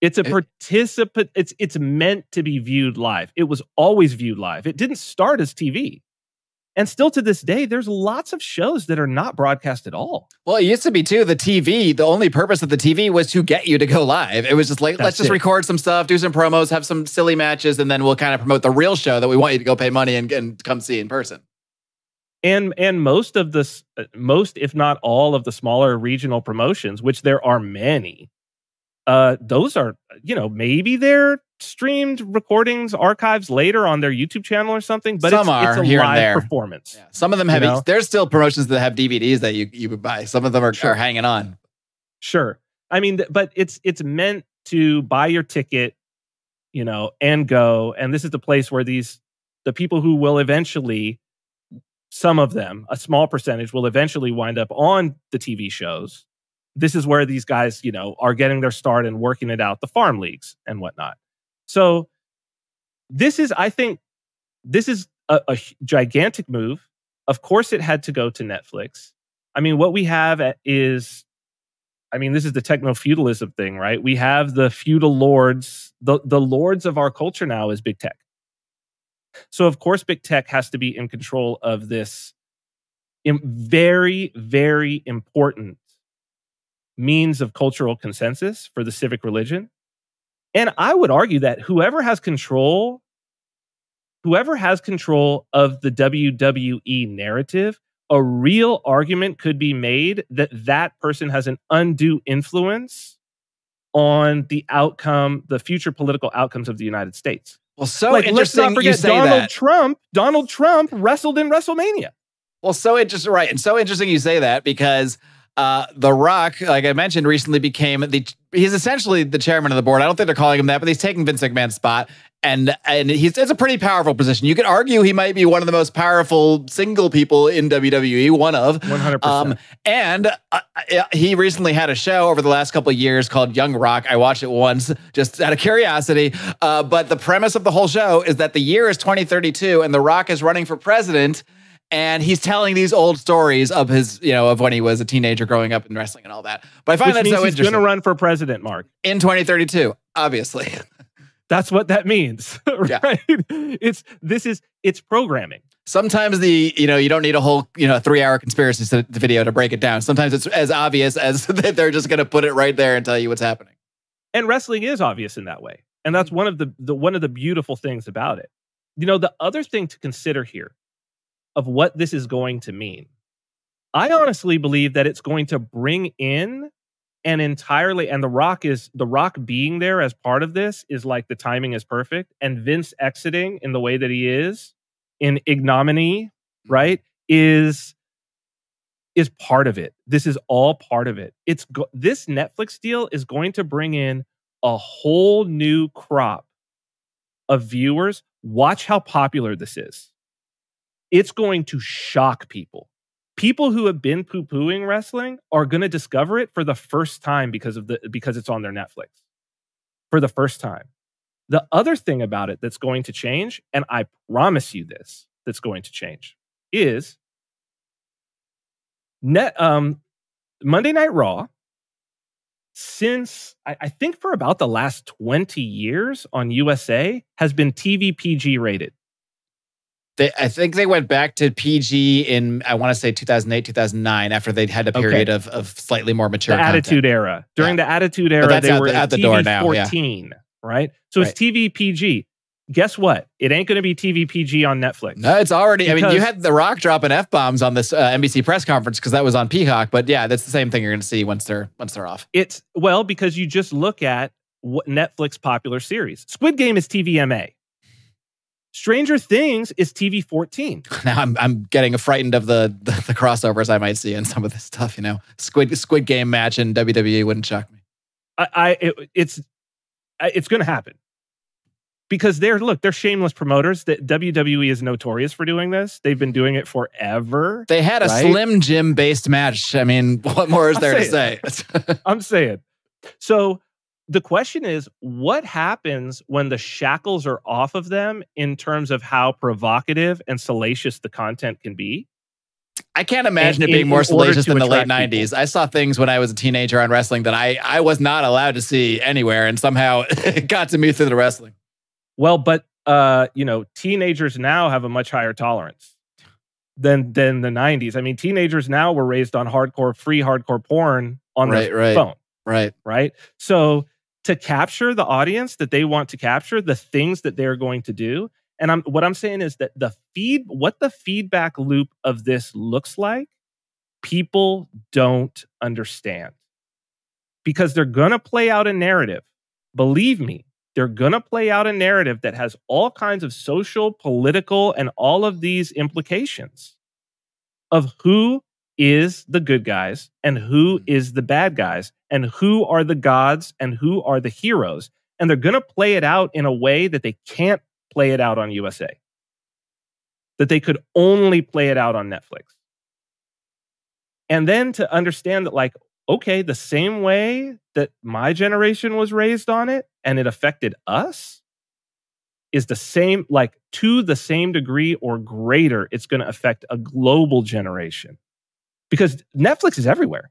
B: It's a participant. It's meant to be viewed live. It was always viewed live. It didn't start as TV. And still to this day, there's lots of shows that are not broadcast at all.
A: Well, it used to be too. The TV, the only purpose of the TV was to get you to go live. It was just like, let's just record some stuff, do some promos, have some silly matches, and then we'll kind of promote the real show that we want you to go pay money and come see in person.
B: And most, if not all, of the smaller regional promotions, which there are many, those are, maybe they're streamed recordings, archives later on their YouTube channel or something, but it's a live performance.
A: Yeah. Some of them have, there's still promotions that have DVDs that you would buy. Some of them are hanging on.
B: Sure. I mean, but it's meant to buy your ticket, and go. And this is the place where the people who will eventually, some of them, a small percentage, will eventually wind up on the TV shows. This is where these guys, are getting their start and working it out, the farm leagues and whatnot. So this is, I think, this is a gigantic move. Of course, it had to go to Netflix. I mean, what we have is, I mean, this is the techno-feudalism thing, right? We have the feudal lords. The lords of our culture now is big tech. So, of course, big tech has to be in control of this very, very important means of cultural consensus for the civic religion. And I would argue that whoever has control of the WWE narrative, a real argument could be made that that person has an undue influence on the outcome, the future political outcomes of the United States.
A: Well, so
B: like, let's not
A: interesting
B: forget
A: you say
B: Donald
A: that.
B: Trump. Donald Trump wrestled in WrestleMania.
A: Well, so interesting, right? And so interesting you say that because The Rock, like I mentioned, recently became he's essentially the chairman of the board. I don't think they're calling him that, but he's taking Vince McMahon's spot. And it's a pretty powerful position. You could argue he might be one of the most powerful single people in WWE, one of
B: 100%.
A: And he recently had a show over the last couple of years called Young Rock. I watched it once just out of curiosity. But the premise of the whole show is that the year is 2032 and The Rock is running for president. And he's telling these old stories of his, of when he was a teenager growing up in wrestling and all that. But I find that so interesting.
B: He's going to run for president, Mark.
A: In 2032, obviously.
B: That's what that means, right? Yeah. It's programming.
A: Sometimes you don't need a whole 3-hour conspiracy video to break it down. Sometimes it's as obvious as that they're just going to put it right there and tell you what's happening.
B: And wrestling is obvious in that way, and that's one of the beautiful things about it. The other thing to consider here of what this is going to mean, I honestly believe that it's going to bring in and entirely, and The Rock being there as part of this is like the timing is perfect, and Vince exiting in the way that he is in ignominy, right, is part of it. This is all part of it. This Netflix deal is going to bring in a whole new crop of viewers. Watch how popular this is. It's going to shock people. People who have been poo-pooing wrestling are going to discover it for the first time because it's on their Netflix. For the first time. The other thing about it that's going to change, and I promise you this, that's going to change, is Monday Night Raw, since I think for about the last 20 years on USA, has been TV PG rated.
A: I think they went back to PG in, I want to say 2008, 2009, after they'd had a period of slightly more mature content.
B: Attitude Era. During the Attitude Era, they were at the TV door now, 14, right? So it's TV PG. Guess what? It ain't going to be TV PG on Netflix.
A: No, it's already, you had The Rock dropping F-bombs on this NBC press conference because that was on Peacock, but yeah, that's the same thing you're going to see once they're off.
B: Because you just look at what Netflix popular series. Squid Game is TVMA. Stranger Things is TV 14.
A: Now I'm getting frightened of the crossovers I might see in some of this stuff. Squid Game match in WWE wouldn't shock me.
B: It's going to happen because they're shameless promoters. That WWE is notorious for doing this. They've been doing it forever.
A: They had a Slim Jim based match. I mean, what more is there to say?
B: I'm saying. So the question is, what happens when the shackles are off of them in terms of how provocative and salacious the content can be?
A: I can't imagine it being more salacious than the late 90s. I saw things when I was a teenager on wrestling that I was not allowed to see anywhere, and somehow it got to me through the wrestling.
B: Well, but teenagers now have a much higher tolerance than the 90s. I mean, teenagers now were raised on free hardcore porn on their phone. Right. So to capture the audience that they want to capture, the things that they're going to do. And what I'm saying is that what the feedback loop of this looks like, people don't understand. Because they're going to play out a narrative. Believe me, they're going to play out a narrative that has all kinds of social, political, and all of these implications of who is the good guys and who is the bad guys and who are the gods and who are the heroes. And they're going to play it out in a way that they can't play it out on USA. That they could only play it out on Netflix. And then to understand that, okay, the same way that my generation was raised on it and it affected us, is the same, like to the same degree or greater, it's going to affect a global generation because Netflix is everywhere.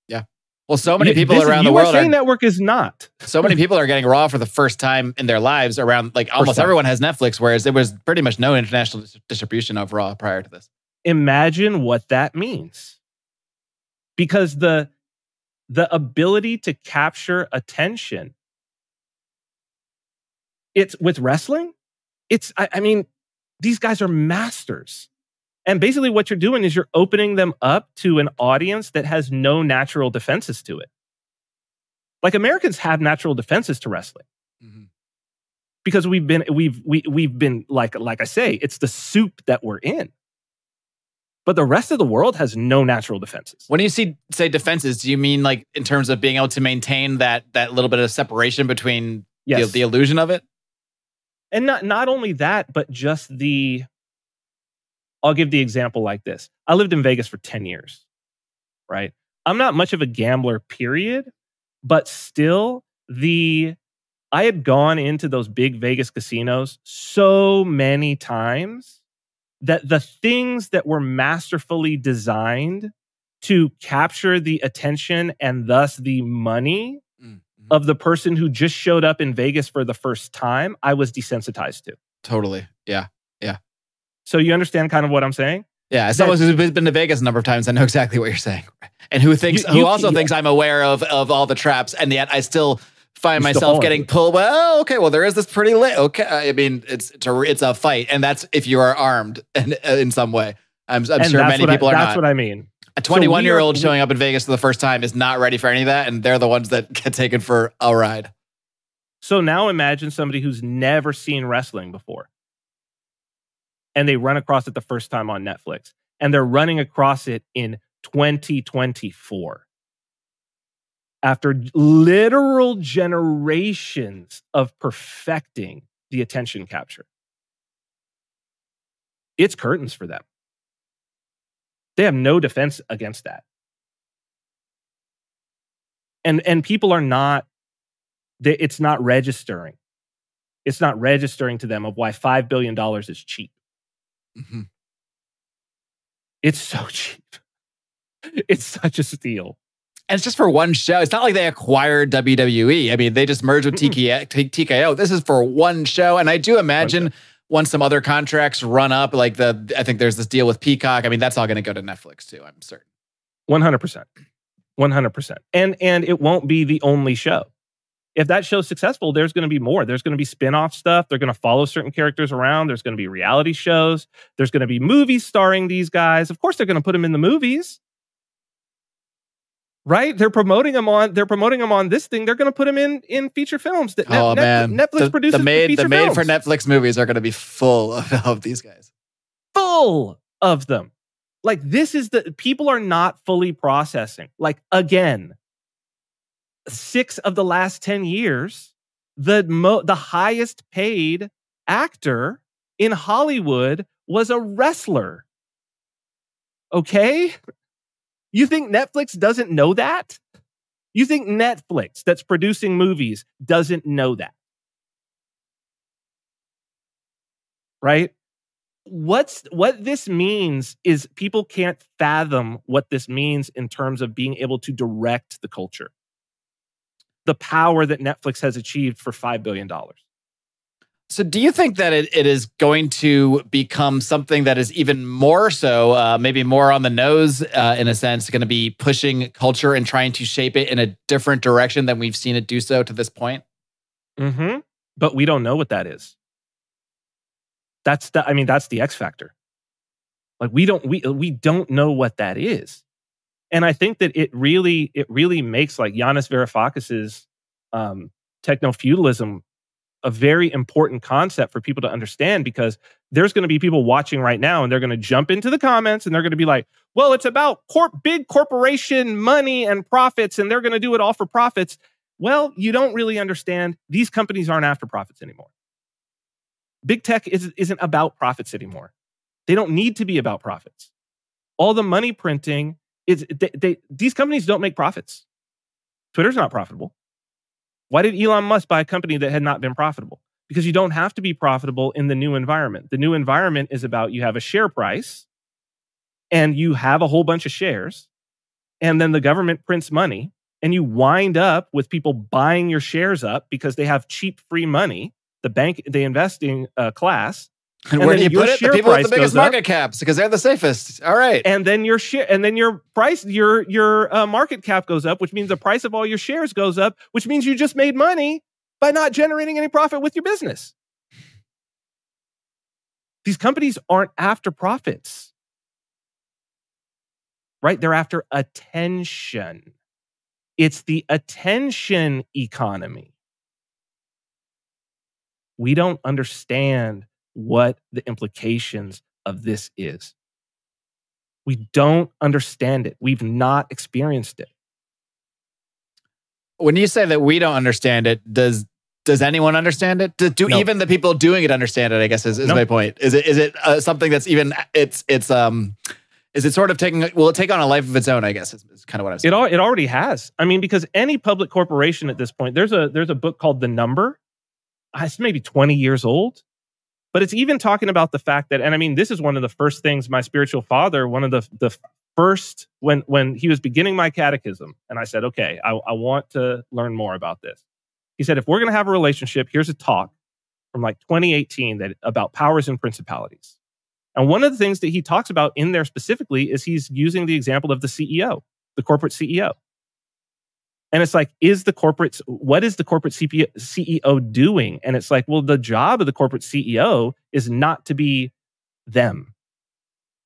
A: Yeah. Well, so many people around the world
B: USA Network is not.
A: So many people are getting Raw for the first time in their lives around, like almost everyone has Netflix, whereas there was pretty much no international distribution of Raw prior to this.
B: Imagine what that means. Because the ability to capture attention, it's with wrestling, I mean, these guys are masters. And basically what you're doing is you're opening them up to an audience that has no natural defenses to it. Like Americans have natural defenses to wrestling. Mm-hmm. Because we've been like I say, it's the soup that we're in. But the rest of the world has no natural defenses.
A: When you say defenses, do you mean like in terms of being able to maintain that little bit of separation between the illusion of it?
B: And not only that, but just I'll give the example like this. I lived in Vegas for 10 years, right? I'm not much of a gambler, period, but still I had gone into those big Vegas casinos so many times that the things that were masterfully designed to capture the attention and thus the money of the person who just showed up in Vegas for the first time, I was desensitized to.
A: Totally. Yeah. Yeah.
B: So you understand kind of what I'm saying?
A: Yeah, as someone who's been to Vegas a number of times, I know exactly what you're saying. And who also thinks I'm aware of all the traps, and yet I still find myself getting pulled. Well, okay, well there is this pretty lit. Okay, I mean it's a fight, and that's if you are armed in some way. I'm sure many people are not.
B: That's what I mean.
A: A 21-year-old showing up in Vegas for the first time is not ready for any of that, and they're the ones that get taken for a ride.
B: So now imagine somebody who's never seen wrestling before. And they run across it the first time on Netflix. And they're running across it in 2024. After literal generations of perfecting the attention capture. It's curtains for them. They have no defense against that. And people are not, it's not registering. It's not registering to them of why $5 billion is cheap. Mm-hmm. It's so cheap. It's such a steal.
A: And it's just for one show. It's not like they acquired WWE. I mean, they just merged with TKO. This is for one show. And I do imagine once some other contracts run up, like I think there's this deal with Peacock. I mean, that's all going to go to Netflix too, I'm certain.
B: 100%. 100%. And it won't be the only show. If that show's successful, there's going to be more. There's going to be spin-off stuff. They're going to follow certain characters around. There's going to be reality shows. There's going to be movies starring these guys. Of course, they're going to put them in the movies. Right? They're promoting them on this thing. They're going to put them in feature films that Netflix produces.
A: The made for Netflix movies are going to be full of these guys.
B: Full of them. Like people are not fully processing. Like again, 6 of the last 10 years, the highest paid actor in Hollywood was a wrestler. Okay? You think Netflix doesn't know that? You think Netflix that's producing movies doesn't know that? Right? What this means is people can't fathom what this means in terms of being able to direct the culture. The power that Netflix has achieved for $5 billion.
A: So do you think that it is going to become something that is even more so, maybe more on the nose, in a sense, going to be pushing culture and trying to shape it in a different direction than we've seen it do so to this point?
B: Mm-hmm. But we don't know what that is. That's the X factor. Like we don't know what that is. And I think that it really makes like Yanis Varoufakis's techno-feudalism a very important concept for people to understand, because there's going to be people watching right now and they're going to jump into the comments and they're going to be like, well, it's about big corporation money and profits and they're going to do it all for profits. Well, you don't really understand. These companies aren't after profits anymore. Big tech isn't about profits anymore. They don't need to be about profits. All the money printing these companies don't make profits. Twitter's not profitable. Why did Elon Musk buy a company that had not been profitable? because you don't have to be profitable in the new environment. The new environment is about you have a share price and you have a whole bunch of shares, and then the government prints money, and you wind up with people buying your shares up because they have cheap free money, the investing class.
A: And where do you put it? The people with the biggest market caps, because they're the safest. All right.
B: And then your price, your market cap goes up, which means the price of all your shares goes up, which means you just made money by not generating any profit with your business. These companies aren't after profits. Right? They're after attention. It's the attention economy. We don't understand what the implications of this is. We don't understand it. We've not experienced it.
A: When you say that we don't understand it, does anyone understand it? Do no. Even the people doing it understand it, I guess, is no. My point. Is it something that's even, is it sort of will it take on a life of its own, I guess, is kind of what I was saying.
B: It already has. I mean, because any public corporation at this point, there's a book called The Number. It's maybe 20 years old. But it's even talking about the fact that, and I mean, this is one of the first things my spiritual father, one of the first, when he was beginning my catechism, and I said, okay, I want to learn more about this. He said, if we're going to have a relationship, here's a talk from like 2018 about powers and principalities. And one of the things that he talks about in there specifically is he's using the example of the CEO, the corporate CEO. And it's like, what is the corporate CEO doing? And it's like, well, the job of the corporate CEO is not to be them.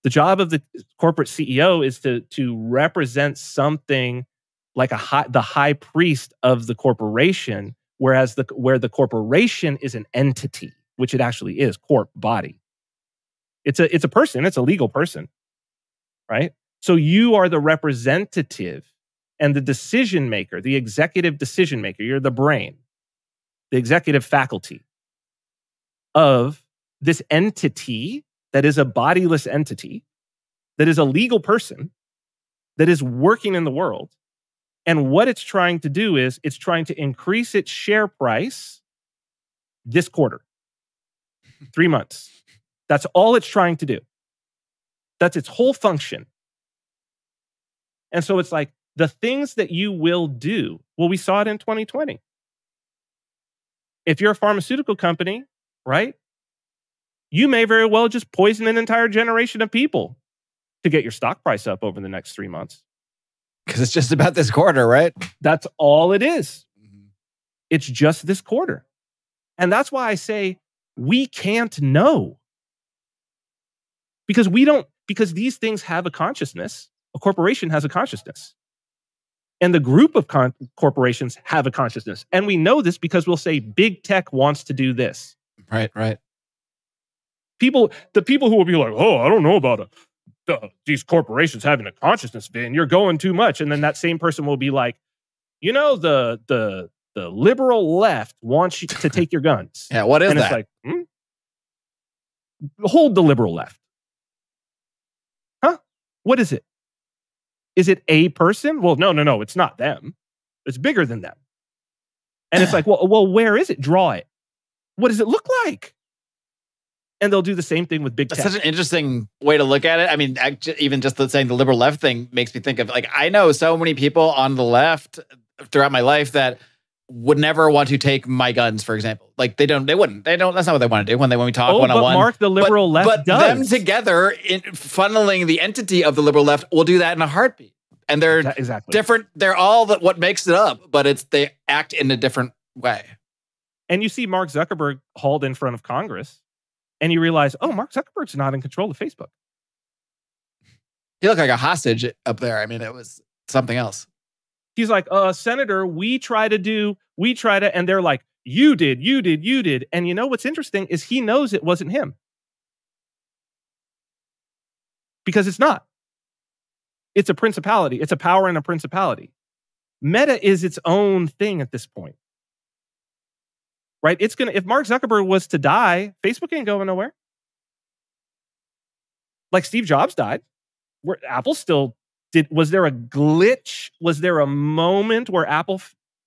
B: The job of the corporate CEO is to represent something like the high priest of the corporation, whereas where the corporation is an entity, which it actually is, corp, body. It's a person, it's a legal person, right? So you are the representative and the decision maker, the executive decision maker. You're the brain, the executive faculty of this entity that is a bodiless entity, that is a legal person, that is working in the world. And what it's trying to do is it's trying to increase its share price this quarter, 3 months. That's all it's trying to do. That's its whole function. And so it's like the things that you will do. Well, we saw it in 2020. If you're a pharmaceutical company, right? You may very well just poison an entire generation of people to get your stock price up over the next 3 months.
A: Because it's just about this quarter, right?
B: That's all it is. Mm-hmm. It's just this quarter. And that's why I say we can't know. Because these things have a consciousness. A corporation has a consciousness. And the group of corporations have a consciousness. And we know this because we'll say big tech wants to do this.
A: Right.
B: The people who will be like, oh, I don't know about these corporations having a consciousness, Vin. You're going too much. And then that same person will be like, the liberal left wants you to take your guns.
A: Yeah, what is
B: and
A: that?
B: It's like, hold the liberal left. Huh? What is it? Is it a person? Well, no, it's not them. It's bigger than them. And it's like, well, where is it? Draw it. What does it look like? And they'll do the same thing with big tech.
A: That's such an interesting way to look at it. I mean, even just saying the liberal left thing makes me think of, like, I know so many people on the left throughout my life that would never want to take my guns, for example. Like, they wouldn't. That's not what they want to do when we talk one-on-one.
B: But Mark, the liberal left does.
A: But them together, funneling the entity of the liberal left, will do that in a heartbeat. And they're
B: exactly
A: different. They're all what makes it up, but they act in a different way.
B: And you see Mark Zuckerberg hauled in front of Congress, and you realize, oh, Mark Zuckerberg's not in control of Facebook.
A: He looked like a hostage up there. I mean, it was something else.
B: He's like, Senator, we try to, and they're like, you did. And you know what's interesting is he knows it wasn't him. Because it's not. It's a principality. It's a power and a principality. Meta is its own thing at this point. Right? If Mark Zuckerberg was to die, Facebook ain't going nowhere. Like Steve Jobs died. Where Apple still did. Was there a glitch? Was there a moment where Apple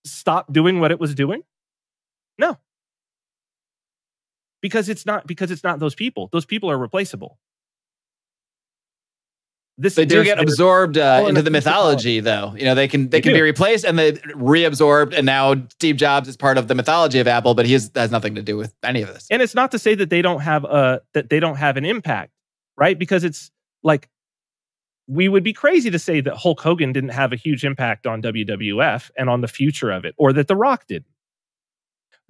B: stopped doing what it was doing? No. because it's not those people. Those people are replaceable.
A: They do get absorbed into the mythology, though. You know, they can be replaced and they reabsorbed. And now Steve Jobs is part of the mythology of Apple, but has nothing to do with any of this.
B: And it's not to say that they don't have an impact, right? Because it's like, we would be crazy to say that Hulk Hogan didn't have a huge impact on WWF and on the future of it, or that The Rock did.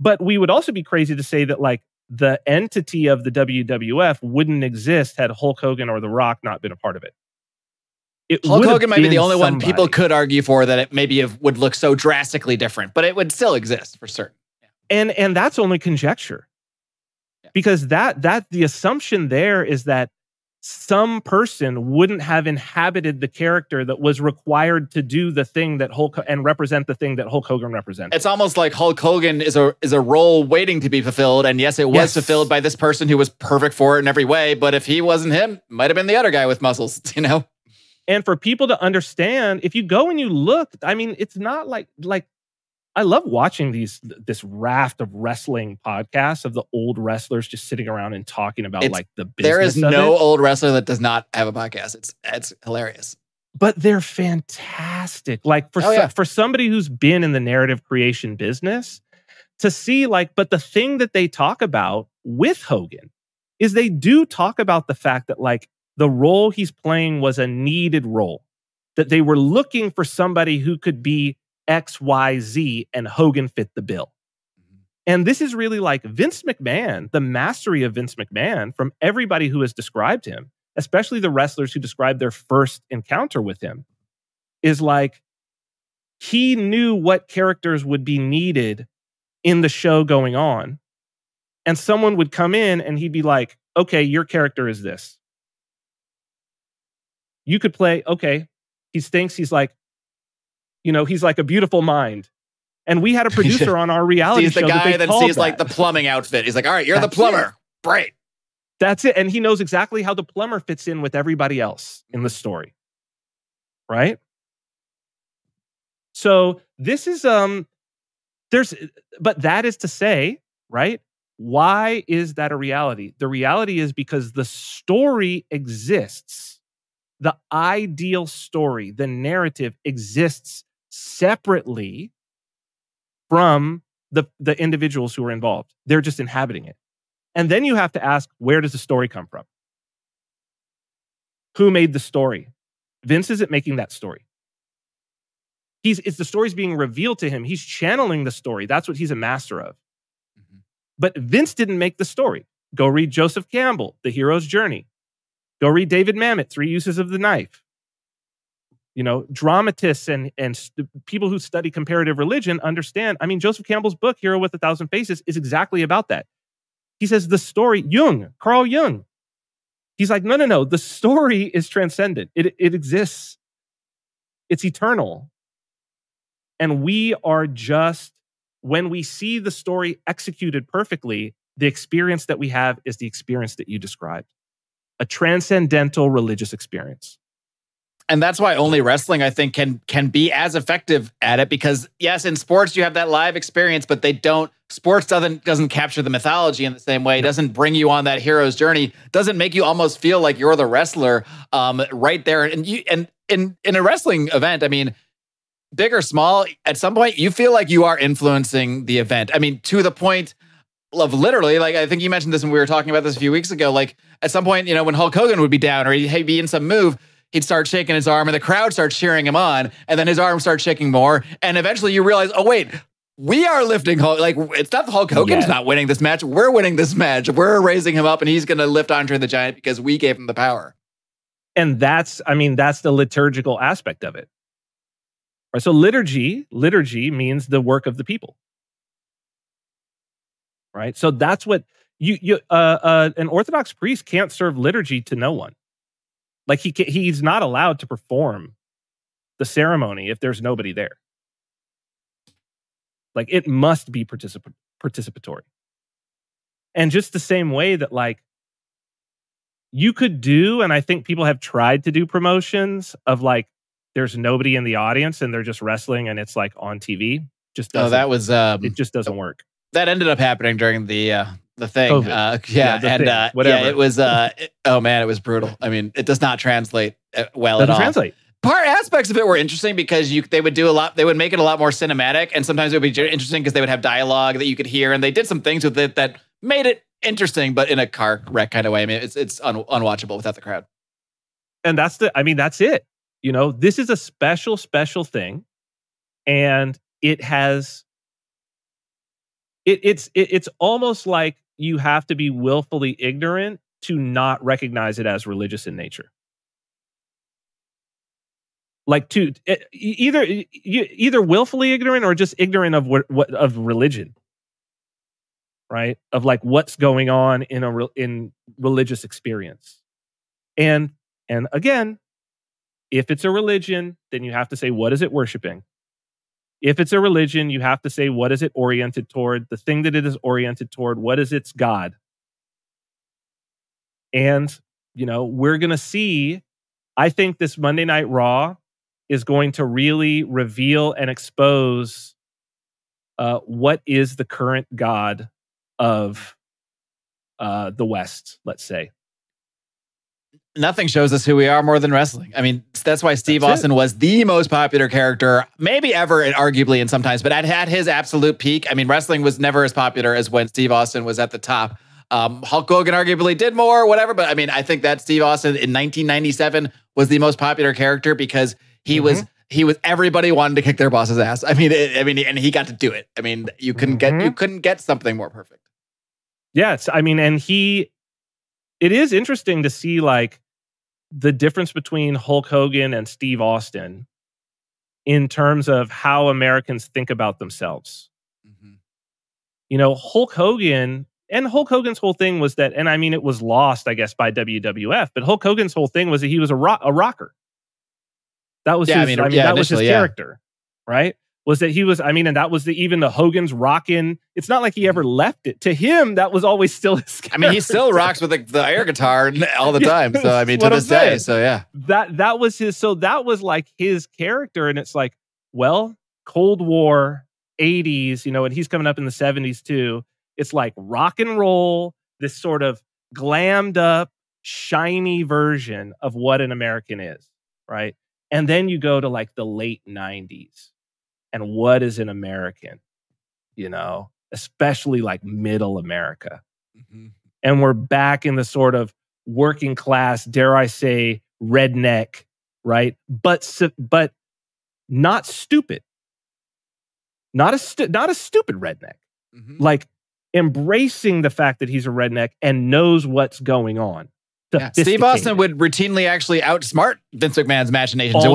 B: But we would also be crazy to say that like the entity of the WWF wouldn't exist had Hulk Hogan or The Rock not been a part of it.
A: Hulk Hogan might be the only one people could argue for that it maybe would look so drastically different, but it would still exist for certain.
B: Yeah. And that's only conjecture. Yeah. Because that the assumption there is that some person wouldn't have inhabited the character that was required to do the thing that and represent the thing that Hulk Hogan represents.
A: It's almost like Hulk Hogan is a role waiting to be fulfilled, and yes, it was fulfilled by this person who was perfect for it in every way. But if he wasn't him, it might have been the other guy with muscles, you know.
B: And for people to understand, if you go and you look, I mean, it's not like I love watching this raft of wrestling podcasts of the old wrestlers just sitting around and talking about like the business.
A: There is no old wrestler that does not have a podcast. It's hilarious.
B: But they're fantastic. Like for somebody who's been in the narrative creation business, to see but the thing that they talk about with Hogan is they do talk about the fact that like the role he's playing was a needed role, that they were looking for somebody who could be X, Y, Z, and Hogan fit the bill. And this is really like Vince McMahon, the mastery of Vince McMahon from everybody who has described him, especially the wrestlers who described their first encounter with him, is like he knew what characters would be needed in the show going on. And someone would come in and he'd be like, okay, your character is this. You could play, okay, he stinks. He's like, he's like a beautiful mind. And we had a producer on our reality show.
A: He's the guy that sees like the plumbing outfit. He's like, all right, you're the plumber. Great.
B: That's it. And he knows exactly how the plumber fits in with everybody else in the story. Right? So this is, but that is to say, right? Why is that a reality? The reality is because the story exists. The ideal story, the narrative exists separately from the individuals who are involved. They're just inhabiting it. And then you have to ask, where does the story come from? Who made the story? Vince isn't making that story. It's the story's being revealed to him. He's channeling the story. That's what he's a master of. Mm-hmm. But Vince didn't make the story. Go read Joseph Campbell, The Hero's Journey. Go read David Mamet, Three Uses of the Knife. Dramatists and people who study comparative religion understand. I mean, Joseph Campbell's book, Hero with a Thousand Faces, is exactly about that. He says the story, Carl Jung, he's like, no. The story is transcendent. It exists. It's eternal. And we are just, when we see the story executed perfectly, the experience that we have is the experience that you described. A transcendental religious experience.
A: And that's why only wrestling, I think, can be as effective at it, because yes, in sports you have that live experience, but sports doesn't capture the mythology in the same way. It doesn't bring you on that hero's journey. Doesn't make you almost feel like you're the wrestler right there. And in a wrestling event, I mean, big or small, at some point you feel like you are influencing the event. I mean, to the point of literally, like I think you mentioned this when we were talking about this a few weeks ago, like at some point, when Hulk Hogan would be down or he'd be in some move, he'd start shaking his arm and the crowd starts cheering him on, and then his arm starts shaking more. And eventually you realize, oh wait, we are lifting Hulk. Like, it's not Hulk Hogan's not winning this match. We're winning this match. We're raising him up and he's going to lift Andre the Giant because we gave him the power.
B: And that's the liturgical aspect of it. Right? So liturgy means the work of the people. Right? So that's what an Orthodox priest can't serve liturgy to no one. Like he's not allowed to perform the ceremony if there's nobody there. Like it must be participatory. And just the same way that like you could do, and I think people have tried to do promotions of like there's nobody in the audience and they're just wrestling and it's like on TV. Just doesn't, it just doesn't work.
A: That ended up happening during the The thing.
B: whatever.
A: It was, oh man, it was brutal. I mean, it does not translate well at all.
B: Translate.
A: Aspects of it were interesting because they would do a lot. They would make it a lot more cinematic, and sometimes it would be interesting because they would have dialogue that you could hear, and they did some things with it that made it interesting, but in a car wreck kind of way. I mean, it's unwatchable without the crowd.
B: And that's it. You know, this is a special thing, and it has. It's almost like you have to be willfully ignorant to not recognize it as religious in nature. Like either willfully ignorant or just ignorant of what of religion, right? Of like what's going on in religious experience, and again, if it's a religion, then you have to say what is it worshiping. If it's a religion, you have to say what is it oriented toward, the thing that it is oriented toward, what is its God, and we're gonna see. I think this Monday Night Raw is going to really reveal and expose what is the current God of the West, let's say.
A: Nothing shows us who we are more than wrestling. I mean, that's why Steve Austin was the most popular character, maybe ever, and arguably in some times, but at his absolute peak. I mean, wrestling was never as popular as when Steve Austin was at the top. Hulk Hogan arguably did more, whatever, but I mean, I think that Steve Austin in 1997 was the most popular character because he was everybody wanted to kick their boss's ass. I mean, and he got to do it. I mean, you couldn't get something more perfect.
B: Yes, I mean, and it is interesting to see like the difference between Hulk Hogan and Steve Austin in terms of how Americans think about themselves. Mm-hmm. Hulk Hogan's whole thing was that, and I mean, it was lost, I guess, by WWF, but Hulk Hogan's whole thing was that he was a rocker. That was his character, right? Was that he was, and that was even the Hogan's rockin'. It's not like he ever left it. To him, that was always still his character. I mean,
A: he still rocks with the air guitar all the time. So, I mean, to this day. So, yeah.
B: That was that was like his character. And it's like, well, Cold War, 80s, and he's coming up in the 70s too. It's like rock and roll, this sort of glammed up, shiny version of what an American is, right? And then you go to like the late 90s. And what is an American? Especially like middle America. Mm-hmm. And we're back in the sort of working class, dare I say, redneck, right? But not stupid. Not a stupid redneck. Mm-hmm. Like embracing the fact that he's a redneck and knows what's going on.
A: Yeah. Steve Austin would routinely actually outsmart Vince McMahon's machinations. It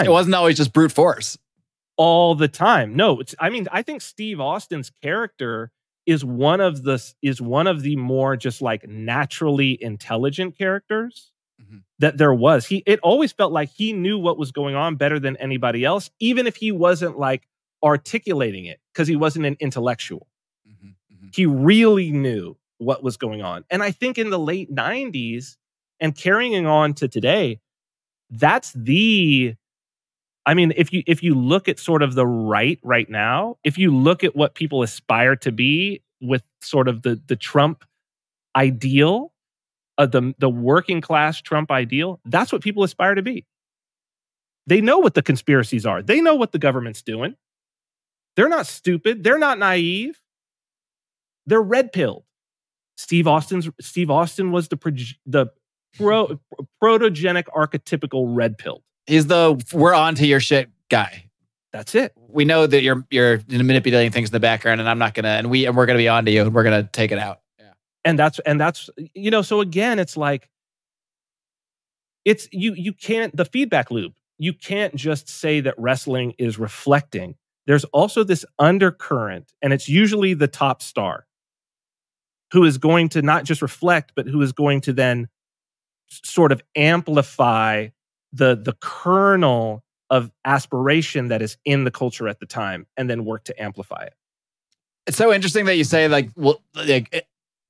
A: wasn't always just brute force.
B: All the time. No, I think Steve Austin's character is one of the more just like naturally intelligent characters that there was. It always felt like he knew what was going on better than anybody else, even if he wasn't like articulating it because he wasn't an intellectual. He really knew what was going on. And I think in the late 90s and carrying on to today, that's if you look at sort of the right now, if you look at what people aspire to be with sort of the Trump ideal, the working class Trump ideal, that's what people aspire to be. They know what the conspiracies are. They know what the government's doing. They're not stupid. They're not naive. They're red-pilled. Steve Austin was the protogenic archetypical red-pilled.
A: He's we're on to your shit guy.
B: That's it.
A: We know that you're manipulating things in the background, and I'm not gonna, and we're gonna be on to you, and we're gonna take it out. Yeah.
B: And that's so again, it's like you can't, the feedback loop. You can't just say that wrestling is reflecting. There's also this undercurrent, and it's usually the top star who is going to not just reflect, but who is going to then sort of amplify the kernel of aspiration that is in the culture at the time, and then work to amplify it.
A: It's so interesting that you say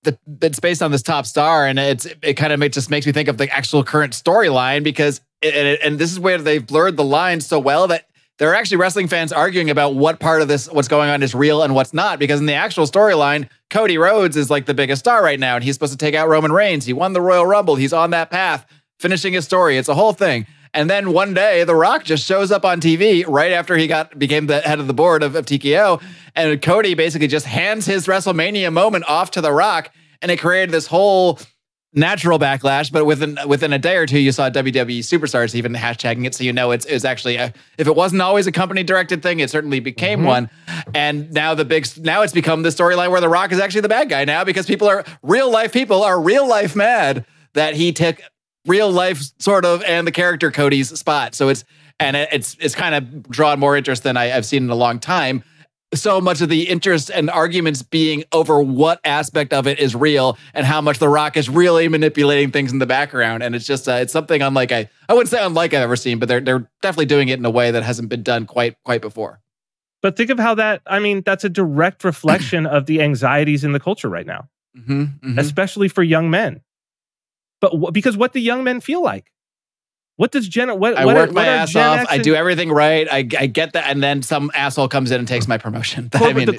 A: it's based on this top star, and it kind of just makes me think of the actual current storyline because and this is where they've blurred the lines so well that there are actually wrestling fans arguing about what part of this, what's going on, is real and what's not. Because in the actual storyline, Cody Rhodes is like the biggest star right now, and he's supposed to take out Roman Reigns. He won the Royal Rumble. He's on that path, finishing his story. It's a whole thing. And then one day, The Rock just shows up on TV right after he became the head of the board of TKO, and Cody basically just hands his WrestleMania moment off to The Rock, and it created this whole natural backlash. But within a day or two, you saw WWE superstars even hashtagging it, so you know it's actually if it wasn't always a company directed thing, it certainly became one. And now it's become the storyline where The Rock is actually the bad guy now, because real life mad that he took real life sort of and the character Cody's spot. So it's kind of drawn more interest than I've seen in a long time. So much of the interest and arguments being over what aspect of it is real and how much The Rock is really manipulating things in the background. And it's just it's something unlike I wouldn't say unlike I've ever seen, but they're definitely doing it in a way that hasn't been done quite before.
B: But think of how that's a direct reflection of the anxieties in the culture right now, especially for young men. But because what do young men feel like? What does I
A: work my ass off. I do everything right. I get that, and then some asshole comes in and takes my promotion.
B: The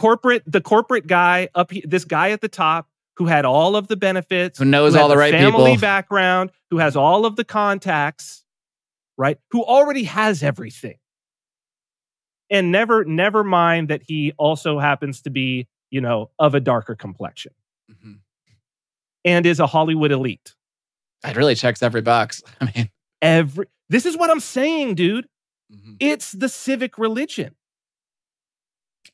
B: corporate guy this guy at the top who had all of the benefits,
A: who knows all the right people,
B: family background, who has all of the contacts, right? Who already has everything, and never mind that he also happens to be of a darker complexion, and is a Hollywood elite.
A: It really checks every box. I mean,
B: this is what I'm saying, dude. It's the civic religion.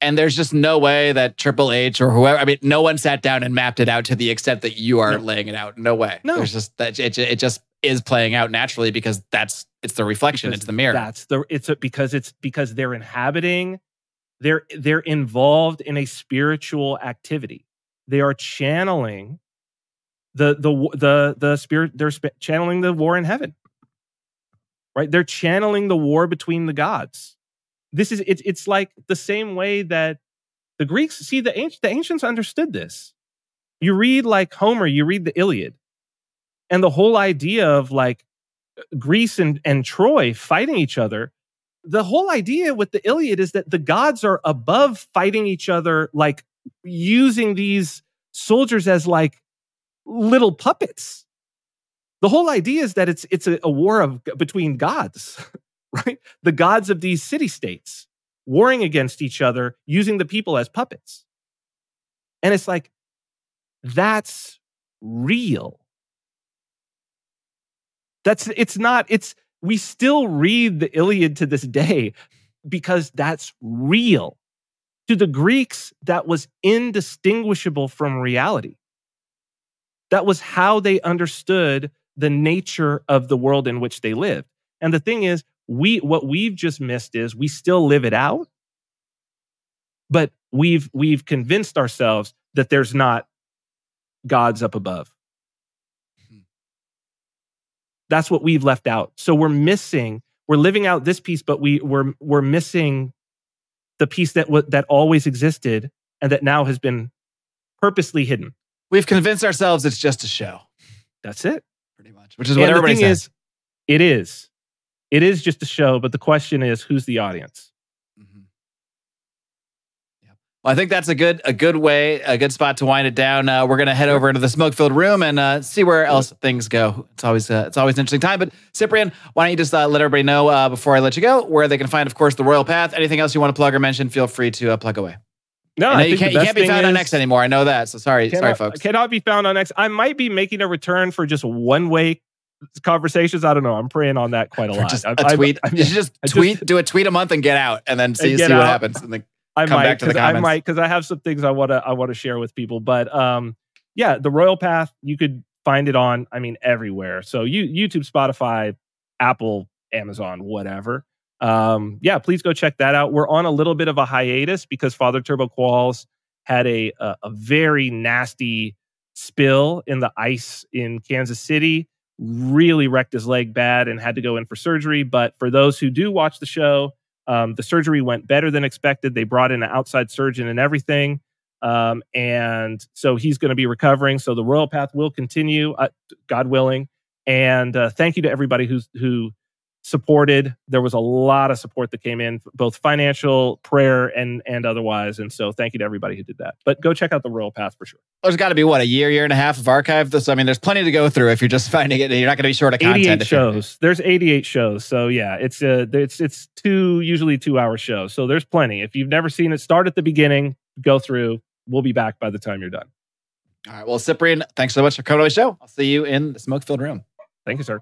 A: And there's just no way that Triple H or whoever, no one sat down and mapped it out to the extent that you are laying it out. No way.
B: No.
A: There's just that it just is playing out naturally because it's the reflection, it's the mirror.
B: Because they're inhabiting, they're involved in a spiritual activity. They are channeling the spirit. They're channeling the war in heaven, right? They're channeling the war between the gods. It's like the same way that the Greeks the ancients understood this. You read like Homer, you read the Iliad, and the whole idea of like Greece and Troy fighting each other. The whole idea with the Iliad is that the gods are above fighting each other, like using these soldiers as like little puppets. The whole idea is that it's a war between gods, right? The gods of these city-states warring against each other, using the people as puppets. And it's like, that's real. We still read the Iliad to this day because that's real. To the Greeks, that was indistinguishable from reality. That was how they understood the nature of the world in which they lived. And the thing is, what we've just missed is we still live it out, but we've convinced ourselves that there's not gods up above. That's what we've left out. So we're living out this piece, but we're missing the piece that always existed and that now has been purposely hidden.
A: We've convinced ourselves it's just a show.
B: That's it.
A: Pretty much. Which is what everybody says.
B: It is. It is just a show, but the question is, who's the audience?
A: Well, I think that's a good spot to wind it down. We're going to head over into the smoke-filled room and see where else things go. It's always an interesting time. But Cyprian, why don't you just let everybody know before I let you go where they can find, of course, the Royal Path. Anything else you want to plug or mention? Feel free to plug away.
B: No,
A: you can't be found on X anymore. I know that. So sorry, folks.
B: Cannot be found on X. I might be making a return for just one-way conversations. I don't know. I'm praying on that quite a lot.
A: Just a tweet. You should just do a tweet a month and get out, and then see what happens, and then come back to the comments.
B: I might, because I have some things I want to share with people. But yeah, the Royal Path, you could find it on, everywhere. So YouTube, Spotify, Apple, Amazon, whatever. Yeah, please go check that out. We're on a little bit of a hiatus because Father Turbo Qualls had a very nasty spill in the ice in Kansas City. Really wrecked his leg bad and had to go in for surgery. But for those who do watch the show, the surgery went better than expected. They brought in an outside surgeon and everything. And so he's going to be recovering. So the Royal Path will continue, God willing. And thank you to everybody who supported. There was a lot of support that came in, both financial, prayer, and otherwise. And so thank you to everybody who did that. But go check out the Royal Path for sure.
A: There's got to be, a year and a half of archive this. I mean, there's plenty to go through if you're just finding it. You're not going to be short of content.
B: 88 shows. There's 88 shows. So yeah, it's usually 2-hour shows. So there's plenty. If you've never seen it, start at the beginning, go through. We'll be back by the time you're done.
A: All right. Well, Cyprian, thanks so much for coming on the show. I'll see you in the smoke-filled room.
B: Thank you, sir.